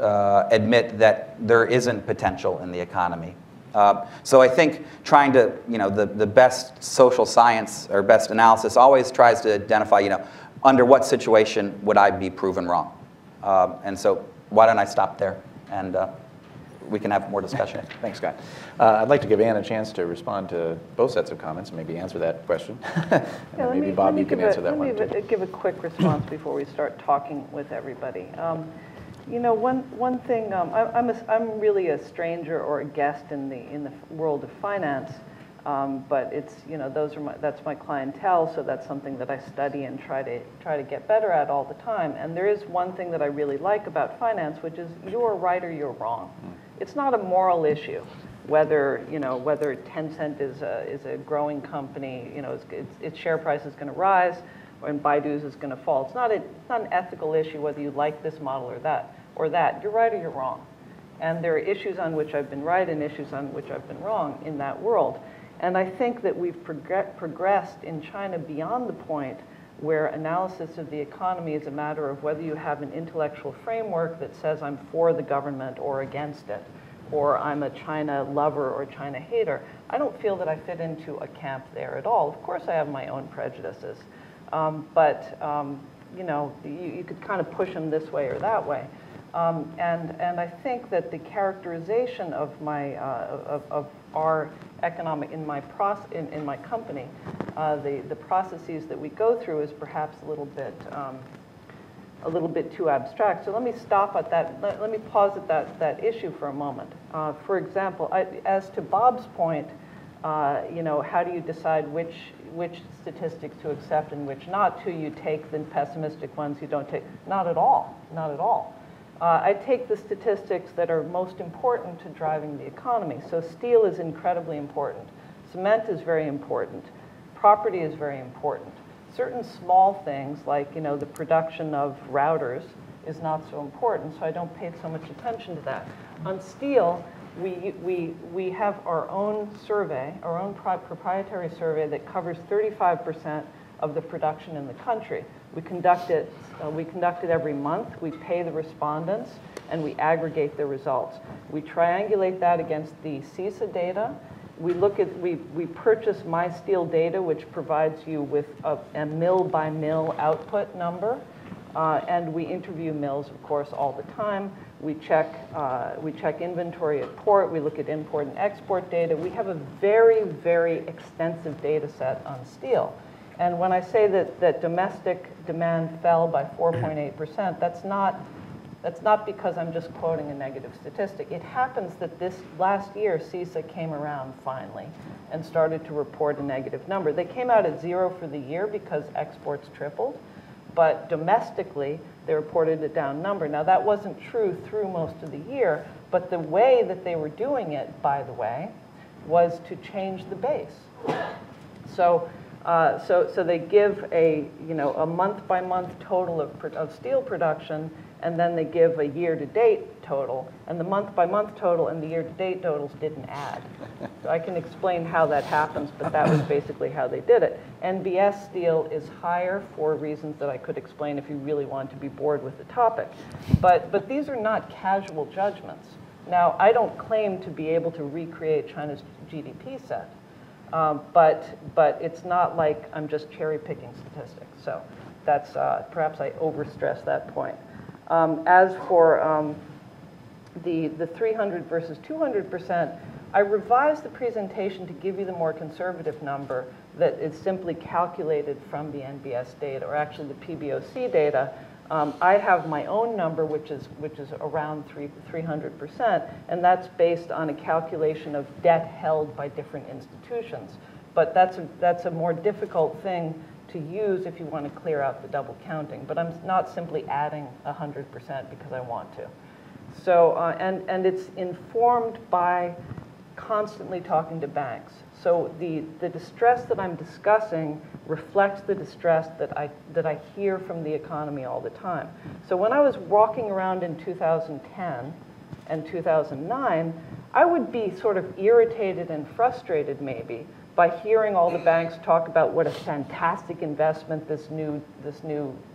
admit that there isn't potential in the economy? So I think trying to, the best social science or best analysis always tries to identify, under what situation would I be proven wrong? And so why don't I stop there, and we can have more discussion. Thanks, Scott. I'd like to give Anne a chance to respond to both sets of comments and maybe answer that question. And maybe Bob, you can answer that one too. Let me give a quick response before we start talking with everybody. One thing, I'm really a stranger or a guest in the world of finance, but it's that's my clientele, so that's something that I study and try to get better at all the time. And there is one thing that I really like about finance, which is you're right or you're wrong. It's not a moral issue whether Tencent is a growing company, its share price is going to rise, and Baidu's is going to fall. It's not an ethical issue whether you like this model or that. You're right or you're wrong. And there are issues on which I've been right and issues on which I've been wrong in that world. And I think that we've progressed in China beyond the point where analysis of the economy is a matter of whether you have an intellectual framework that says I'm for the government or against it, or I'm a China lover or China hater. I don't feel that I fit into a camp there at all. Of course I have my own prejudices, but you could kind of push them this way or that way. And I think that the characterization of of our economic in my company, the processes that we go through is perhaps a little bit too abstract. So let me stop at that. Let me pause at that issue for a moment. For example, as to Bob's point, how do you decide which statistics to accept and which not to? You take the pessimistic ones. You don't take. Not at all. Not at all. I take the statistics that are most important to driving the economy. So steel is incredibly important. Cement is very important. Property is very important. Certain small things like the production of routers is not so important, so I don't pay so much attention to that. On steel, we have our own survey, our own proprietary survey that covers 35% of the production in the country. We conduct it every month. We pay the respondents, and we aggregate the results. We triangulate that against the CISA data. We purchase My Steel data, which provides you with a mill-by-mill output number, and we interview mills, of course, all the time. We check inventory at port. We look at import and export data. We have a very, very extensive data set on steel. And when I say that domestic demand fell by 4.8%, that's not because I'm just quoting a negative statistic. It happens that this last year, CISA came around finally and started to report a negative number. They came out at 0 for the year because exports tripled, but domestically, they reported a down number. Now, that wasn't true through most of the year, but the way that they were doing it, by the way, was to change the base. So they give a month-by-month total of steel production, and then they give a year-to-date total, and the month-by-month total and the year-to-date totals didn't add. So I can explain how that happens, but that was basically how they did it. NBS steel is higher for reasons that I could explain if you really want to be bored with the topic. But these are not casual judgments. Now, I don't claim to be able to recreate China's GDP set, but it's not like I'm just cherry-picking statistics. So that's, perhaps I overstress that point. As for the 300 versus 200%, I revised the presentation to give you the more conservative number that is simply calculated from the NBS data, or actually the PBOC data. I have my own number, which is around 300%, and that's based on a calculation of debt held by different institutions. But that's a more difficult thing to use if you want to clear out the double counting. But I'm not simply adding 100% because I want to. So, and it's informed by constantly talking to banks. So the distress that I'm discussing reflects the distress that I hear from the economy all the time. So when I was walking around in 2010 and 2009, I would be sort of irritated and frustrated maybe by hearing all the banks talk about what a fantastic investment this new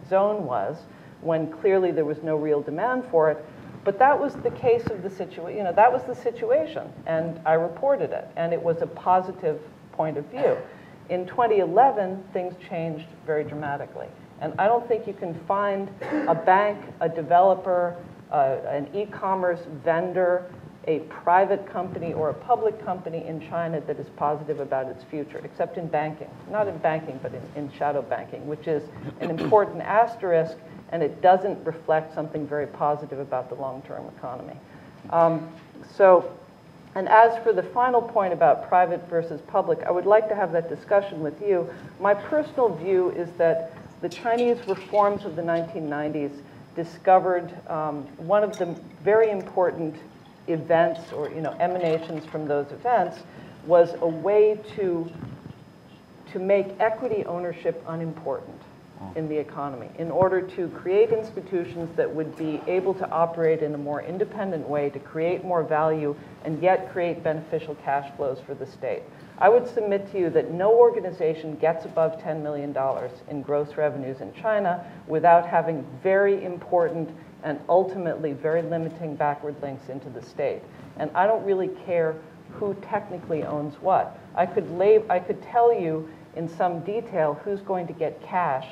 zone was, when clearly there was no real demand for it. But that was the case of the situation, that was the situation, and I reported it, and it was a positive point of view. In 2011, things changed very dramatically, and I don't think you can find a bank, a developer, an e-commerce vendor, a private company or a public company in China that is positive about its future, except in banking. Not in banking, but in shadow banking, which is an important asterisk, and it doesn't reflect something very positive about the long-term economy. And as for the final point about private versus public, I would like to have that discussion with you. My personal view is that the Chinese reforms of the 1990s discovered one of the very important events, or emanations from those events, was a way to make equity ownership unimportant in the economy, in order to create institutions that would be able to operate in a more independent way, to create more value, and yet create beneficial cash flows for the state. I would submit to you that no organization gets above $10 million in gross revenues in China without having very important and ultimately very limiting backward links into the state. And I don't really care who technically owns what. I could tell you in some detail who's going to get cash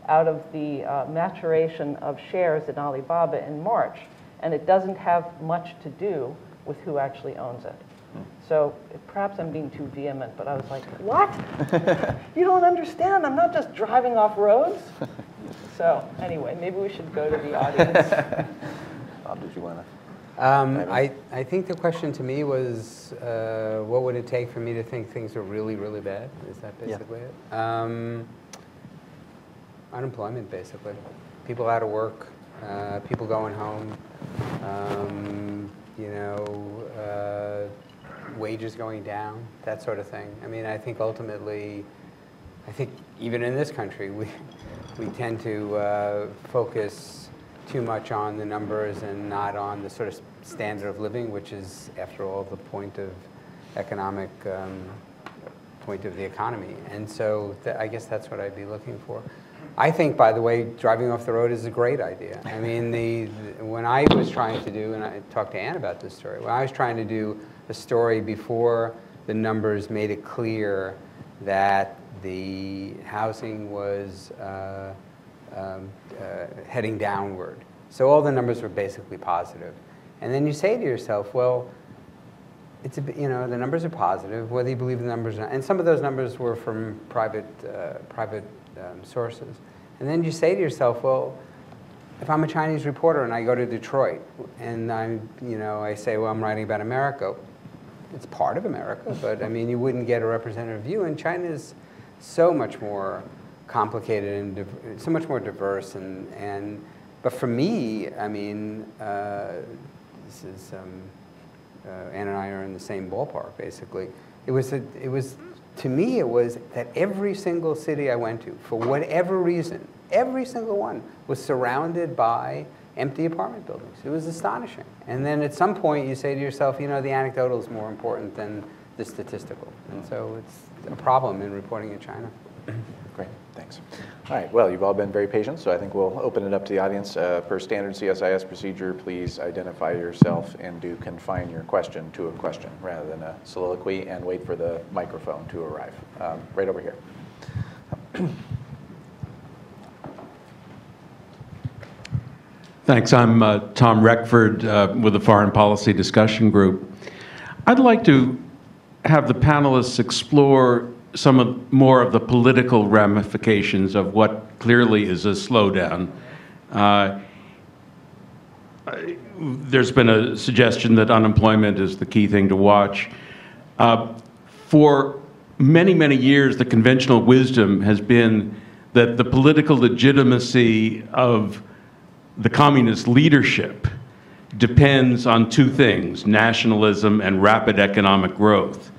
out of the maturation of shares in Alibaba in March, and it doesn't have much to do with who actually owns it. So perhaps I'm being too vehement, but I was like, what? You don't understand? I'm not just driving off roads. So anyway, maybe we should go to the audience. Bob, did you want to? I think the question to me was, what would it take for me to think things are really, really bad? Is that basically it? Unemployment, basically. People out of work, people going home, wages going down, that sort of thing. I mean, I think ultimately, even in this country, we tend to focus too much on the numbers and not on the sort of standard of living, which is, after all, the point of economic, point of the economy. And so I guess that's what I'd be looking for. I think, by the way, driving off the road is a great idea. I mean, when I was trying to do, and I talked to Ann about this story, when I was trying to do a story before the numbers made it clear that the housing was heading downward. So all the numbers were basically positive. And then you say to yourself, well, the numbers are positive, whether you believe the numbers or not. And some of those numbers were from private sources. And then you say to yourself, well, if I'm a Chinese reporter and I go to Detroit and I say, well, I'm writing about America, it's part of America, but I mean, you wouldn't get a representative view. And China is so much more complicated and so much more diverse. But for me, I mean, this is Ann and I are in the same ballpark, basically. to me, it was that every single city I went to, for whatever reason, every single one was surrounded by empty apartment buildings. It was astonishing. And then at some point you say to yourself, you know, the anecdotal is more important than the statistical. And so it's a problem in reporting in China. Great, thanks. All right, well, you've all been very patient, so I think we'll open it up to the audience. Per standard CSIS procedure, please identify yourself and do confine your question to a question rather than a soliloquy, and wait for the microphone to arrive. Right over here. Thanks. I'm Tom Reckford with the Foreign Policy Discussion Group. I'd like to have the panelists explore more of the political ramifications of what clearly is a slowdown. There's been a suggestion that unemployment is the key thing to watch. For many, many years, the conventional wisdom has been that the political legitimacy of the communist leadership depends on two things: nationalism and rapid economic growth.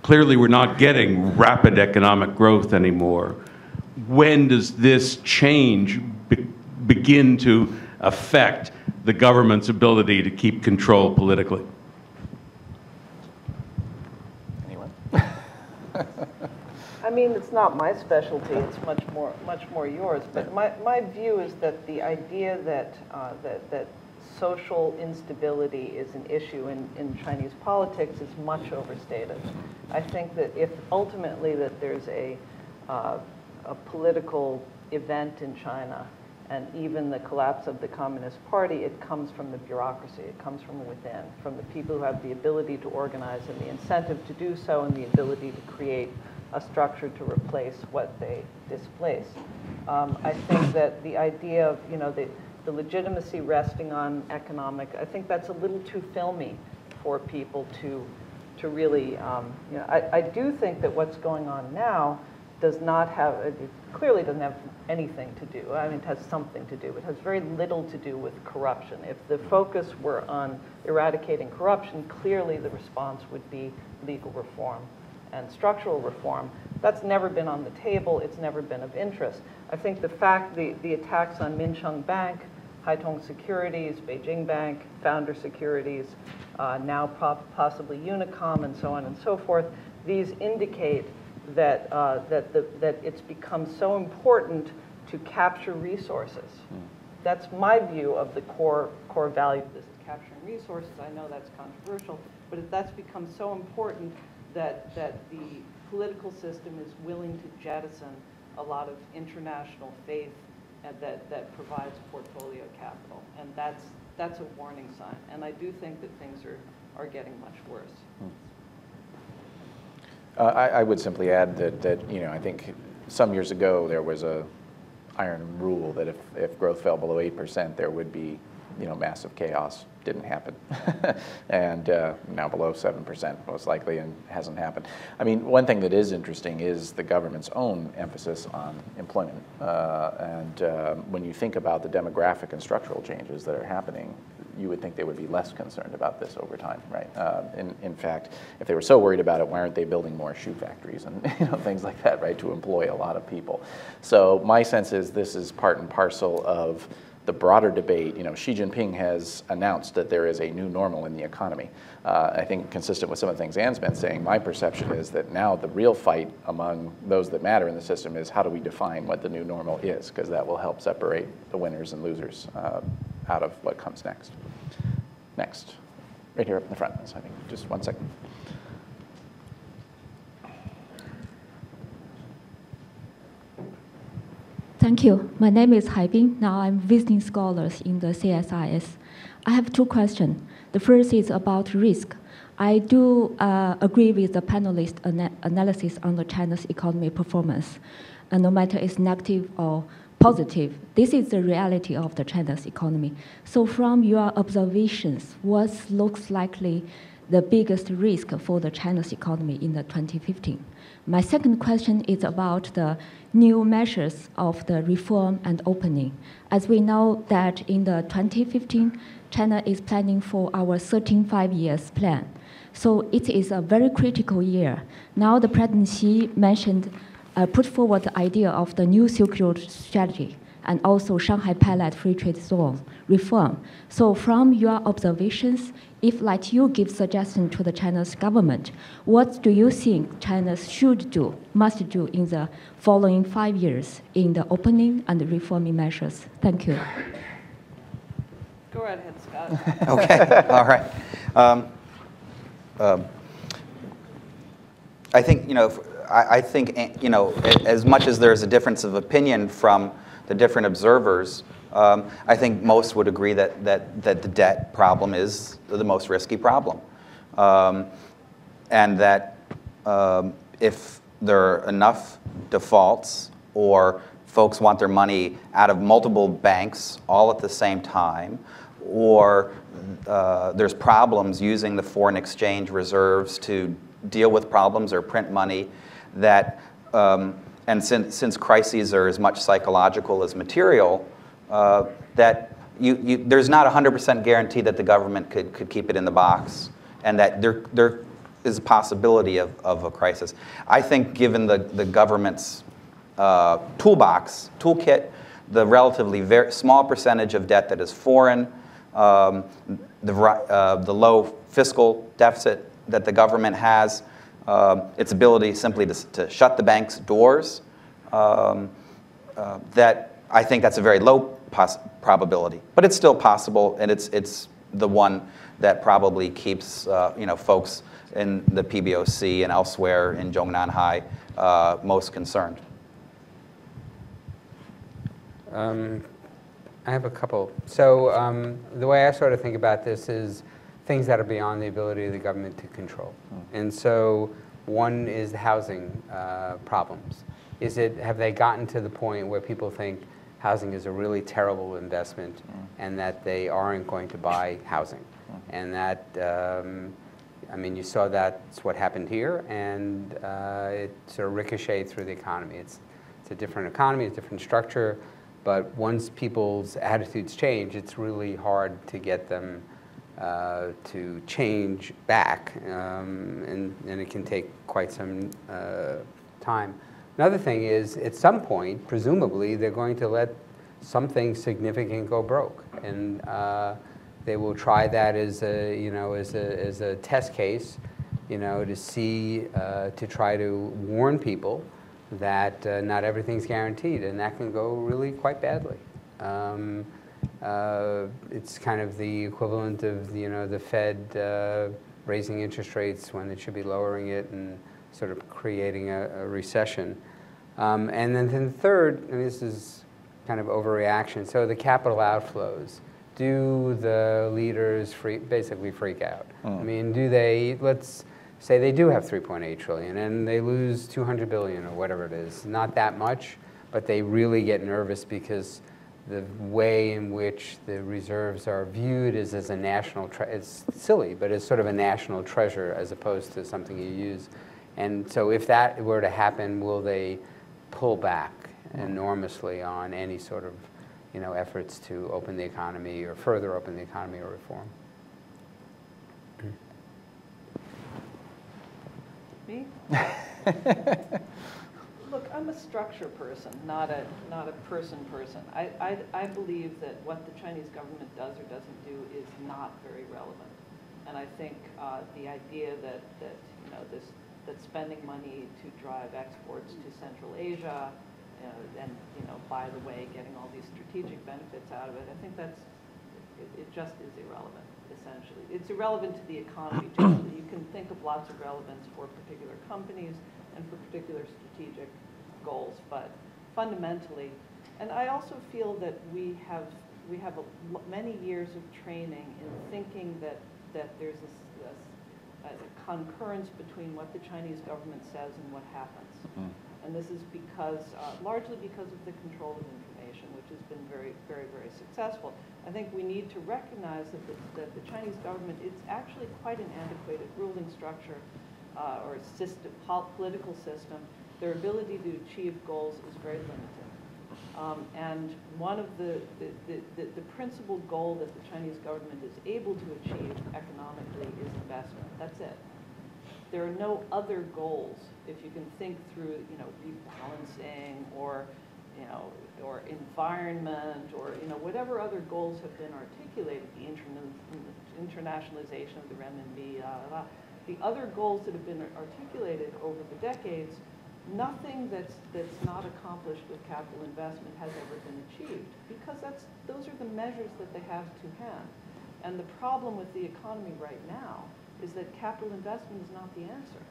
Clearly, we're not getting rapid economic growth anymore. When does this change begin to affect the government's ability to keep control politically? Anyone? I mean, it's not my specialty. It's much more yours. But my view is that the idea that that social instability is an issue in Chinese politics is much overstated. I think that if ultimately that there's a political event in China, and even the collapse of the Communist Party, it comes from the bureaucracy. It comes from within, from the people who have the ability to organize and the incentive to do so, and the ability to create a structure to replace what they displace. I think that the idea of, you know, the legitimacy resting on economic, I think that's a little too filmy for people to really, you know, I do think that what's going on now does not have, it clearly doesn't have anything to do, I mean, it has something to do. It has very little to do with corruption. If the focus were on eradicating corruption, clearly the response would be legal reform and structural reform. That's never been on the table. It's never been of interest. I think the fact, the attacks on Minsheng Bank, Haitong Securities, Beijing Bank, Founder Securities, now possibly Unicom, and so on and so forth, these indicate that, that it's become so important to capture resources. That's my view of the core value of this, is capturing resources. I know that's controversial, but if that's become so important that the political system is willing to jettison a lot of international faith that provides portfolio capital, and that's a warning sign. And I do think that things are getting much worse. I would simply add that you know, I think some years ago there was a iron rule that if growth fell below 8%, there would be, you know, massive chaos. Didn't happen. And now below 7% most likely, and hasn't happened. I mean, one thing that is interesting is the government's own emphasis on employment. When you think about the demographic and structural changes that are happening, you would think they would be less concerned about this over time, right? In fact, if they were so worried about it, why aren't they building more shoe factories and, you know, things like that, right, to employ a lot of people? So my sense is this is part and parcel of the broader debate. You know, Xi Jinping has announced that there is a new normal in the economy. I think consistent with some of the things Anne's been saying, my perception is that now the real fight among those that matter in the system is how do we define what the new normal is, because that will help separate the winners and losers out of what comes next. Next, right here up in the front. So I think just 1 second. Thank you. My name is Haibing. Now I'm visiting scholars in the CSIS. I have two questions. The first is about risk. I do agree with the panelist analysis on the China's economy performance. And no matter it's negative or positive, this is the reality of the China's economy. So from your observations, what looks likely the biggest risk for the China's economy in the 2015? My second question is about the new measures of the reform and opening. As we know that in the 2015, China is planning for our 13 5-year plan. So it is a very critical year. Now the President Xi mentioned, put forward the idea of the new Silk Road strategy and also Shanghai Pilot Free Trade Zone reform. So from your observations, if like you give suggestion to the China's government, what do you think China should do, must do in the following 5 years in the opening and the reforming measures? Thank you. Go right ahead, Scott. Okay, all right. I think, I think, as much as there's a difference of opinion from the different observers, I think most would agree that the debt problem is the most risky problem. And that if there are enough defaults or folks want their money out of multiple banks all at the same time, or there's problems using the foreign exchange reserves to deal with problems or print money, that and since crises are as much psychological as material, that there's not a 100% guarantee that the government could keep it in the box, and that there is a possibility of a crisis. I think given the government's toolkit, the relatively very small percentage of debt that is foreign, the low fiscal deficit that the government has, its ability simply to shut the bank's doors, that I think that's a very low probability. But it's still possible, and it's the one that probably keeps folks in the PBOC and elsewhere in Zhongnanhai most concerned. I have a couple. So the way I sort of think about this is things that are beyond the ability of the government to control. And so one is the housing problems. Have they gotten to the point where people think housing is a really terrible investment and that they aren't going to buy housing? And that, I mean, you saw that's what happened here, and it sort of ricocheted through the economy. It's a different economy, it's a different structure, but once people's attitudes change, it's really hard to get them to change back, and it can take quite some time. Another thing is, at some point, presumably, they're going to let something significant go broke, and they will try that as a test case, to see, to try to warn people that not everything's guaranteed, and that can go really quite badly. It's kind of the equivalent of the Fed raising interest rates when it should be lowering it, and sort of creating a recession. And then the third, and this is kind of overreaction, so the capital outflows. Do the leaders basically freak out? I mean, do they, let's say they do have 3.8 trillion and they lose 200 billion or whatever it is, not that much, but they really get nervous because the way in which the reserves are viewed is as a national, it's silly, but it's sort of a national treasure as opposed to something you use. And so if that were to happen, will they pull back enormously on any sort of efforts to open the economy or further open the economy or reform? Me? Look, I'm a structure person, not a person. I believe that what the Chinese government does or doesn't do is not very relevant, and I think the idea that spending money to drive exports to Central Asia, and by the way, getting all these strategic benefits out of it, I think it just is irrelevant. Essentially, it's irrelevant to the economy generally. You can think of lots of relevance for particular companies and for particular strategic goals, but fundamentally, and I also feel that we have many years of training in thinking that there's a concurrence between what the Chinese government says and what happens. And this is because, largely because of the control of information, which has been very, very, very successful. I think we need to recognize that the Chinese government, it's actually quite an antiquated ruling structure or system, political system. Their ability to achieve goals is very limited. And one of the principal goal that the Chinese government is able to achieve economically is investment. That's it. there are no other goals. If you can think through, rebalancing or, or environment or, whatever other goals have been articulated, the internationalization of the renminbi, the other goals that have been articulated over the decades, nothing that's not accomplished with capital investment has ever been achieved, because those are the measures that they have to hand. And the problem with the economy right now is that capital investment is not the answer.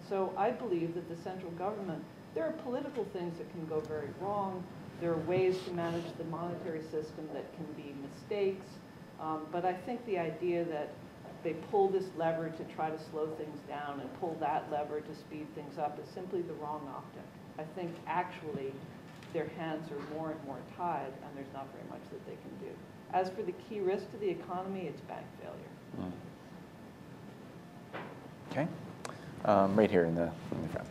So I believe that the central government, there are political things that can go very wrong. There are ways to manage the monetary system that can be mistakes. But I think the idea that they pull this lever to try to slow things down and pull that lever to speed things up is simply the wrong optic. I think actually their hands are more and more tied, and there's not very much that they can do. As for the key risk to the economy, it's bank failure. Okay. Right here in the front.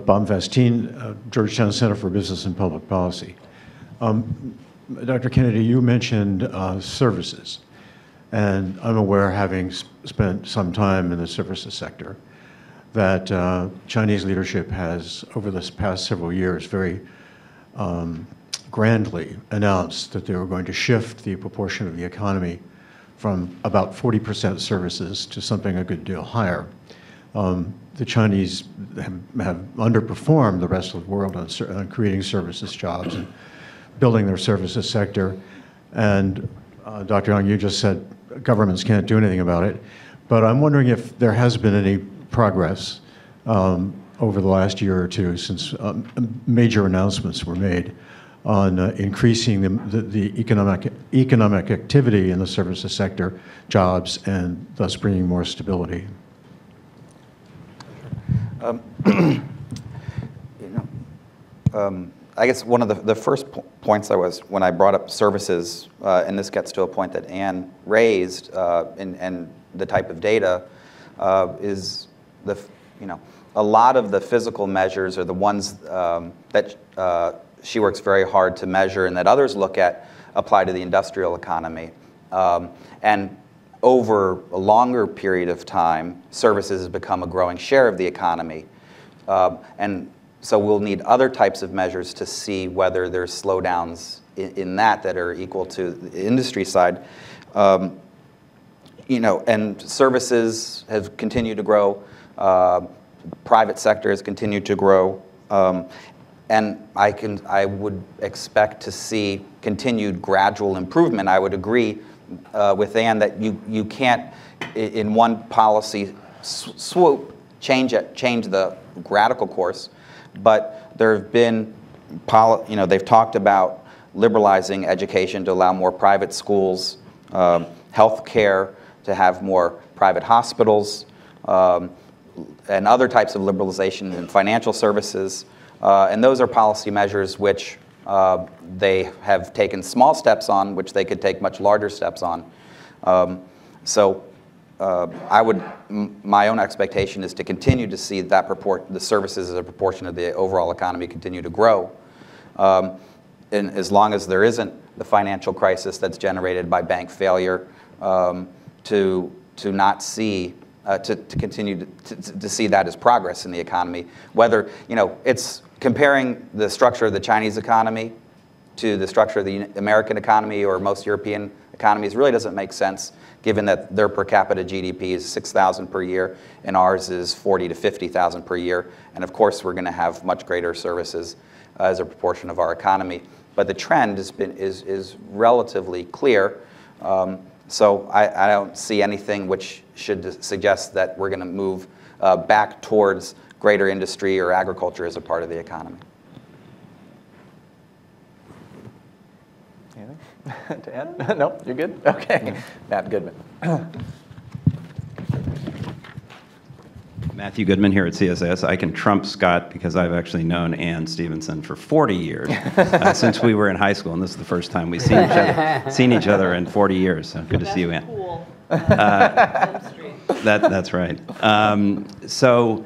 Bob Vastine, Georgetown Center for Business and Public Policy. Dr. Kennedy, you mentioned services, and I'm aware, having spent some time in the services sector, that Chinese leadership has, over the past several years, very grandly announced that they were going to shift the proportion of the economy from about 40% services to something a good deal higher. The Chinese have underperformed the rest of the world on creating services jobs and building their services sector. And Dr. Yang, you just said governments can't do anything about it. But I'm wondering if there has been any progress over the last year or two since major announcements were made on increasing the economic activity in the services sector, jobs, and thus bringing more stability. I guess one of the first points when I brought up services, and this gets to a point that Anne raised, and the type of data, is a lot of the physical measures are the ones that she works very hard to measure and that others look at apply to the industrial economy. And over a longer period of time, services has become a growing share of the economy. And so we'll need other types of measures to see whether there's slowdowns in that are equal to the industry side. And services have continued to grow. Private sector has continued to grow. And I would expect to see continued gradual improvement. I would agree with Anne that you can't, in one policy swoop, change the radical course. But there have been, they've talked about liberalizing education to allow more private schools, health care to have more private hospitals, and other types of liberalization in financial services. And those are policy measures which they have taken small steps on, which they could take much larger steps on. My own expectation is to continue to see that the services as a proportion of the overall economy continue to grow. And as long as there isn't the financial crisis that's generated by bank failure, to not see, to continue to see that as progress in the economy. Whether, it's comparing the structure of the Chinese economy to the structure of the American economy or most European economies really doesn't make sense, given that their per capita GDP is 6,000 per year and ours is 40 to 50,000 per year. And of course, we're going to have much greater services as a proportion of our economy. But the trend is relatively clear. So I don't see anything which should suggest that we're going to move back towards greater industry or agriculture as a part of the economy. Anything to add? No, you're good? Okay. Matt Goodman. Matthew Goodman here at CSIS. I can trump Scott because I've actually known Ann Stevenson for 40 years, since we were in high school, and this is the first time we've seen each other in 40 years. So good to see you, Ann. Cool. That's right. So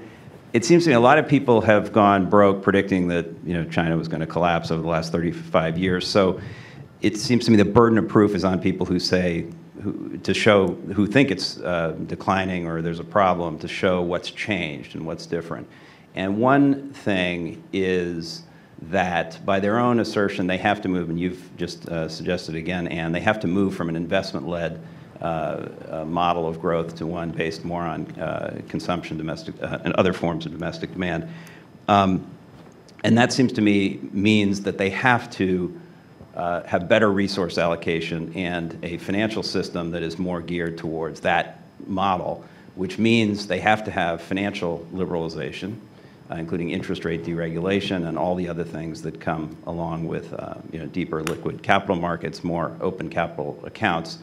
it seems to me a lot of people have gone broke predicting that China was going to collapse over the last 35 years. So it seems to me the burden of proof is on people who say who think it's declining or there's a problem, to show what's changed and what's different. And one thing is that by their own assertion, they have to move, and you've just suggested again, Anne, they have to move from an investment-led model of growth to one based more on consumption, domestic, and other forms of domestic demand. And that seems to me means that they have to have better resource allocation and a financial system that is more geared towards that model, which means they have to have financial liberalization, including interest rate deregulation and all the other things that come along with deeper liquid capital markets, more open capital accounts.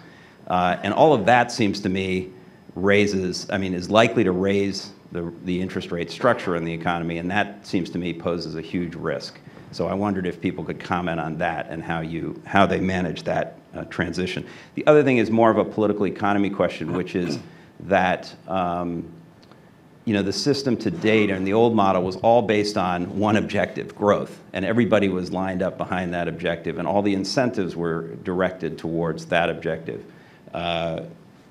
And all of that seems to me is likely to raise the interest rate structure in the economy, and that seems to me poses a huge risk. So I wondered if people could comment on that and how they manage that transition. The other thing is more of a political economy question, which is that the system to date and the old model was all based on one objective, growth, and everybody was lined up behind that objective, and all the incentives were directed towards that objective.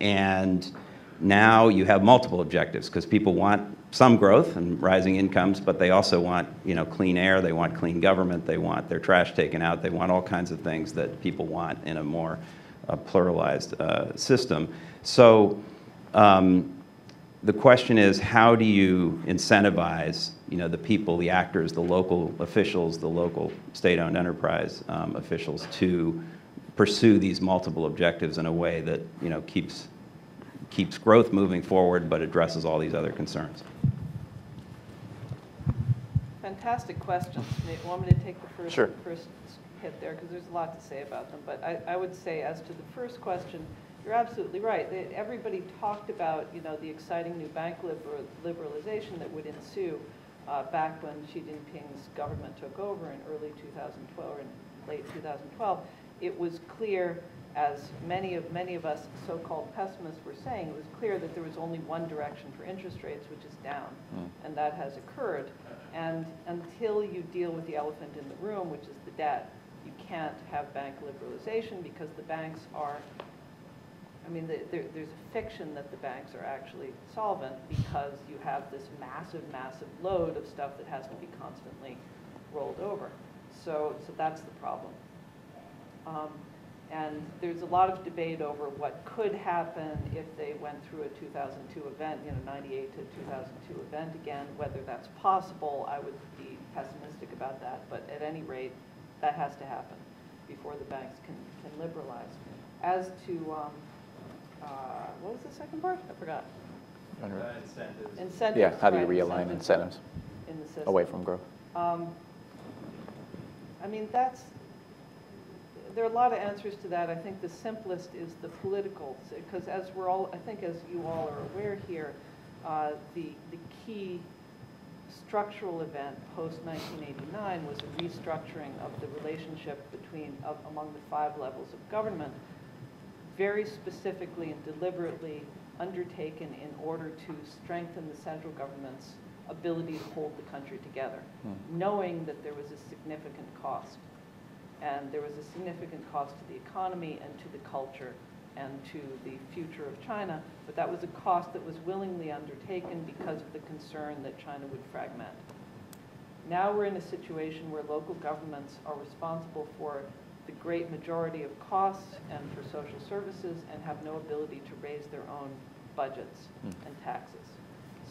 And now you have multiple objectives because people want some growth and rising incomes, but they also want clean air, they want clean government, they want their trash taken out, they want all kinds of things that people want in a more pluralized system. So the question is, how do you incentivize the people, the actors, the local officials, the local state-owned enterprise officials to pursue these multiple objectives in a way that keeps growth moving forward but addresses all these other concerns? Fantastic questions. You want me to take the first, Sure. first hit there, because there's a lot to say about them. But I would say, as to the first question, you're absolutely right. Everybody talked about the exciting new bank liberalization that would ensue back when Xi Jinping's government took over in early 2012 or in late 2012. It was clear, as many of us so-called pessimists were saying, it was clear that there was only one direction for interest rates, which is down, and that has occurred. And until you deal with the elephant in the room, which is the debt, you can't have bank liberalization because the banks are, there's a fiction that the banks are actually solvent because you have this massive, massive load of stuff that has to be constantly rolled over. So that's the problem. And there's a lot of debate over what could happen if they went through a 2002 event, 98 to 2002 event again, whether that's possible. I would be pessimistic about that, but at any rate, that has to happen before the banks can liberalize. As to, what was the second part? I forgot. Incentives. Incentives. Yeah, how do you right, realign incentives in the system. away from growth? There are a lot of answers to that. I think the simplest is the political, because as you all are aware here, the key structural event post-1989 was a restructuring of the relationship among the 5 levels of government, very specifically and deliberately undertaken in order to strengthen the central government's ability to hold the country together, knowing that there was a significant cost. And there was a significant cost to the economy and to the culture and to the future of China, but that was a cost that was willingly undertaken because of the concern that China would fragment. Now we're in a situation where local governments are responsible for the great majority of costs and for social services and have no ability to raise their own budgets and taxes.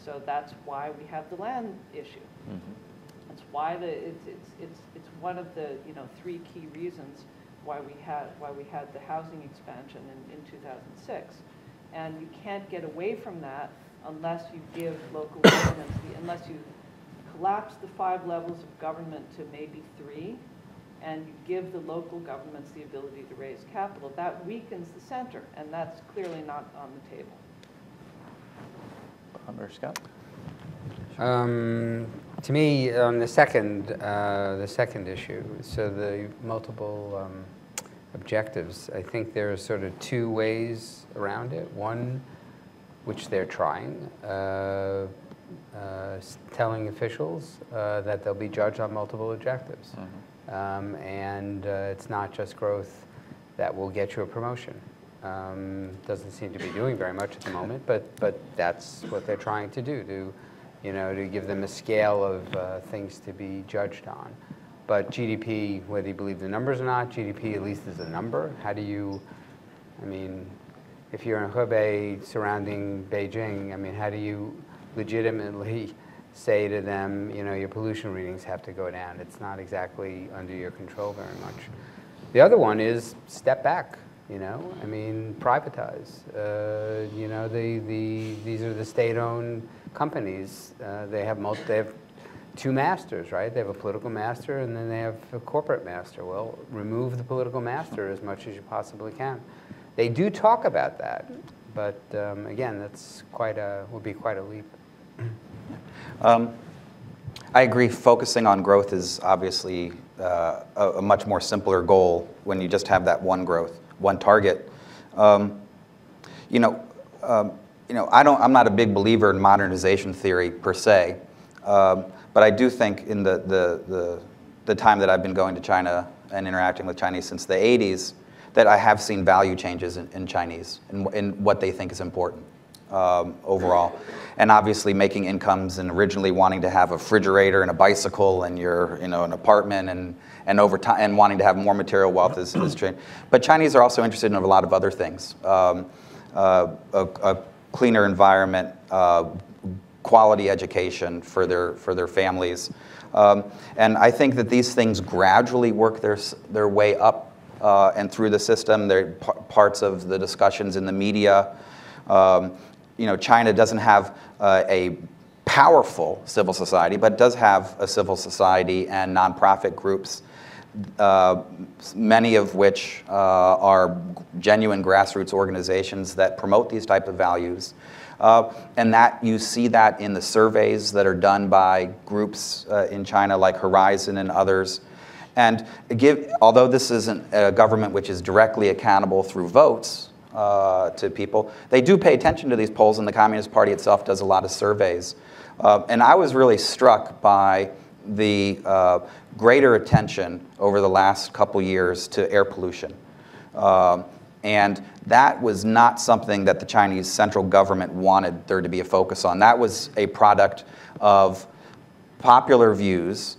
So that's why we have the land issue. It's why it's one of the 3 key reasons why we had the housing expansion in 2006, and you can't get away from that unless you give local governments unless you collapse the 5 levels of government to maybe 3, and you give the local governments the ability to raise capital. That weakens the center, and that's clearly not on the table. Or Scott? To me, on the second issue, so the multiple objectives, I think there are sort of 2 ways around it. One, which they're trying, telling officials that they'll be judged on multiple objectives. And it's not just growth that will get you a promotion. Doesn't seem to be doing very much at the moment, but that's what they're trying to do, to give them a scale of things to be judged on. But GDP, whether you believe the numbers or not, GDP at least is a number. How do you, I mean, if you're in Hebei surrounding Beijing, I mean, how do you legitimately say to them, your pollution readings have to go down? It's not exactly under your control very much. The other one is step back, I mean, privatize. These are the state-owned companies. They have two masters, right? They have a political master and then they have a corporate master. Well, remove the political master as much as you possibly can. They do talk about that, but again, that's would be quite a leap. I agree. Focusing on growth is obviously a much more simpler goal when you just have that one target. I'm not a big believer in modernization theory per se, but I do think in the time that I've been going to China and interacting with Chinese since the 80s, that I have seen value changes in Chinese in what they think is important overall. And obviously making incomes and originally wanting to have a refrigerator and a bicycle and an apartment and over time and wanting to have more material wealth is changed. But Chinese are also interested in a lot of other things. A cleaner environment, quality education for their families. And I think that these things gradually work their way up and through the system. They're parts of the discussions in the media. China doesn't have a powerful civil society, but does have a civil society and nonprofit groups, many of which are genuine grassroots organizations that promote these type of values. And that you see that in the surveys that are done by groups in China like Horizon and others. And although this isn't a government which is directly accountable through votes to people, they do pay attention to these polls, and the Communist Party itself does a lot of surveys. And I was really struck by the greater attention over the last couple years to air pollution. And that was not something that the Chinese central government wanted there to be a focus on. That was a product of popular views,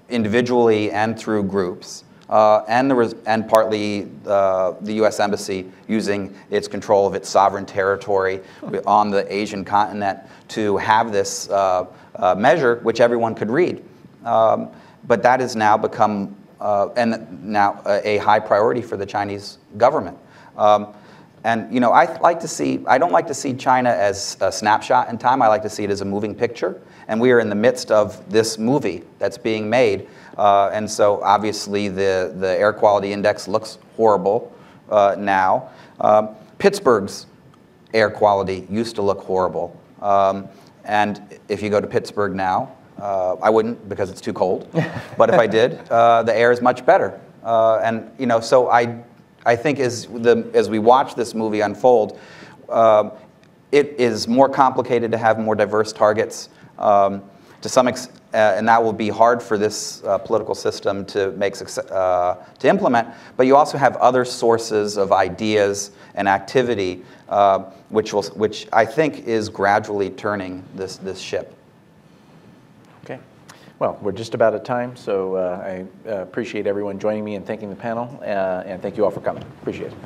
individually and through groups, and partly the U.S. Embassy using its control of its sovereign territory on the Asian continent to have this measure, which everyone could read. But that has now become a high priority for the Chinese government. And I don't like to see China as a snapshot in time. I like to see it as a moving picture. And we are in the midst of this movie that's being made. And so obviously the air quality index looks horrible now. Pittsburgh's air quality used to look horrible. And if you go to Pittsburgh now, I wouldn't because it's too cold. But if I did, the air is much better. So I think as we watch this movie unfold, it is more complicated to have more diverse targets. To some extent, and that will be hard for this political system to implement. But you also have other sources of ideas and activity, which I think is gradually turning this ship. Okay. Well, we're just about at time, so I appreciate everyone joining me and thanking the panel, and thank you all for coming. Appreciate it.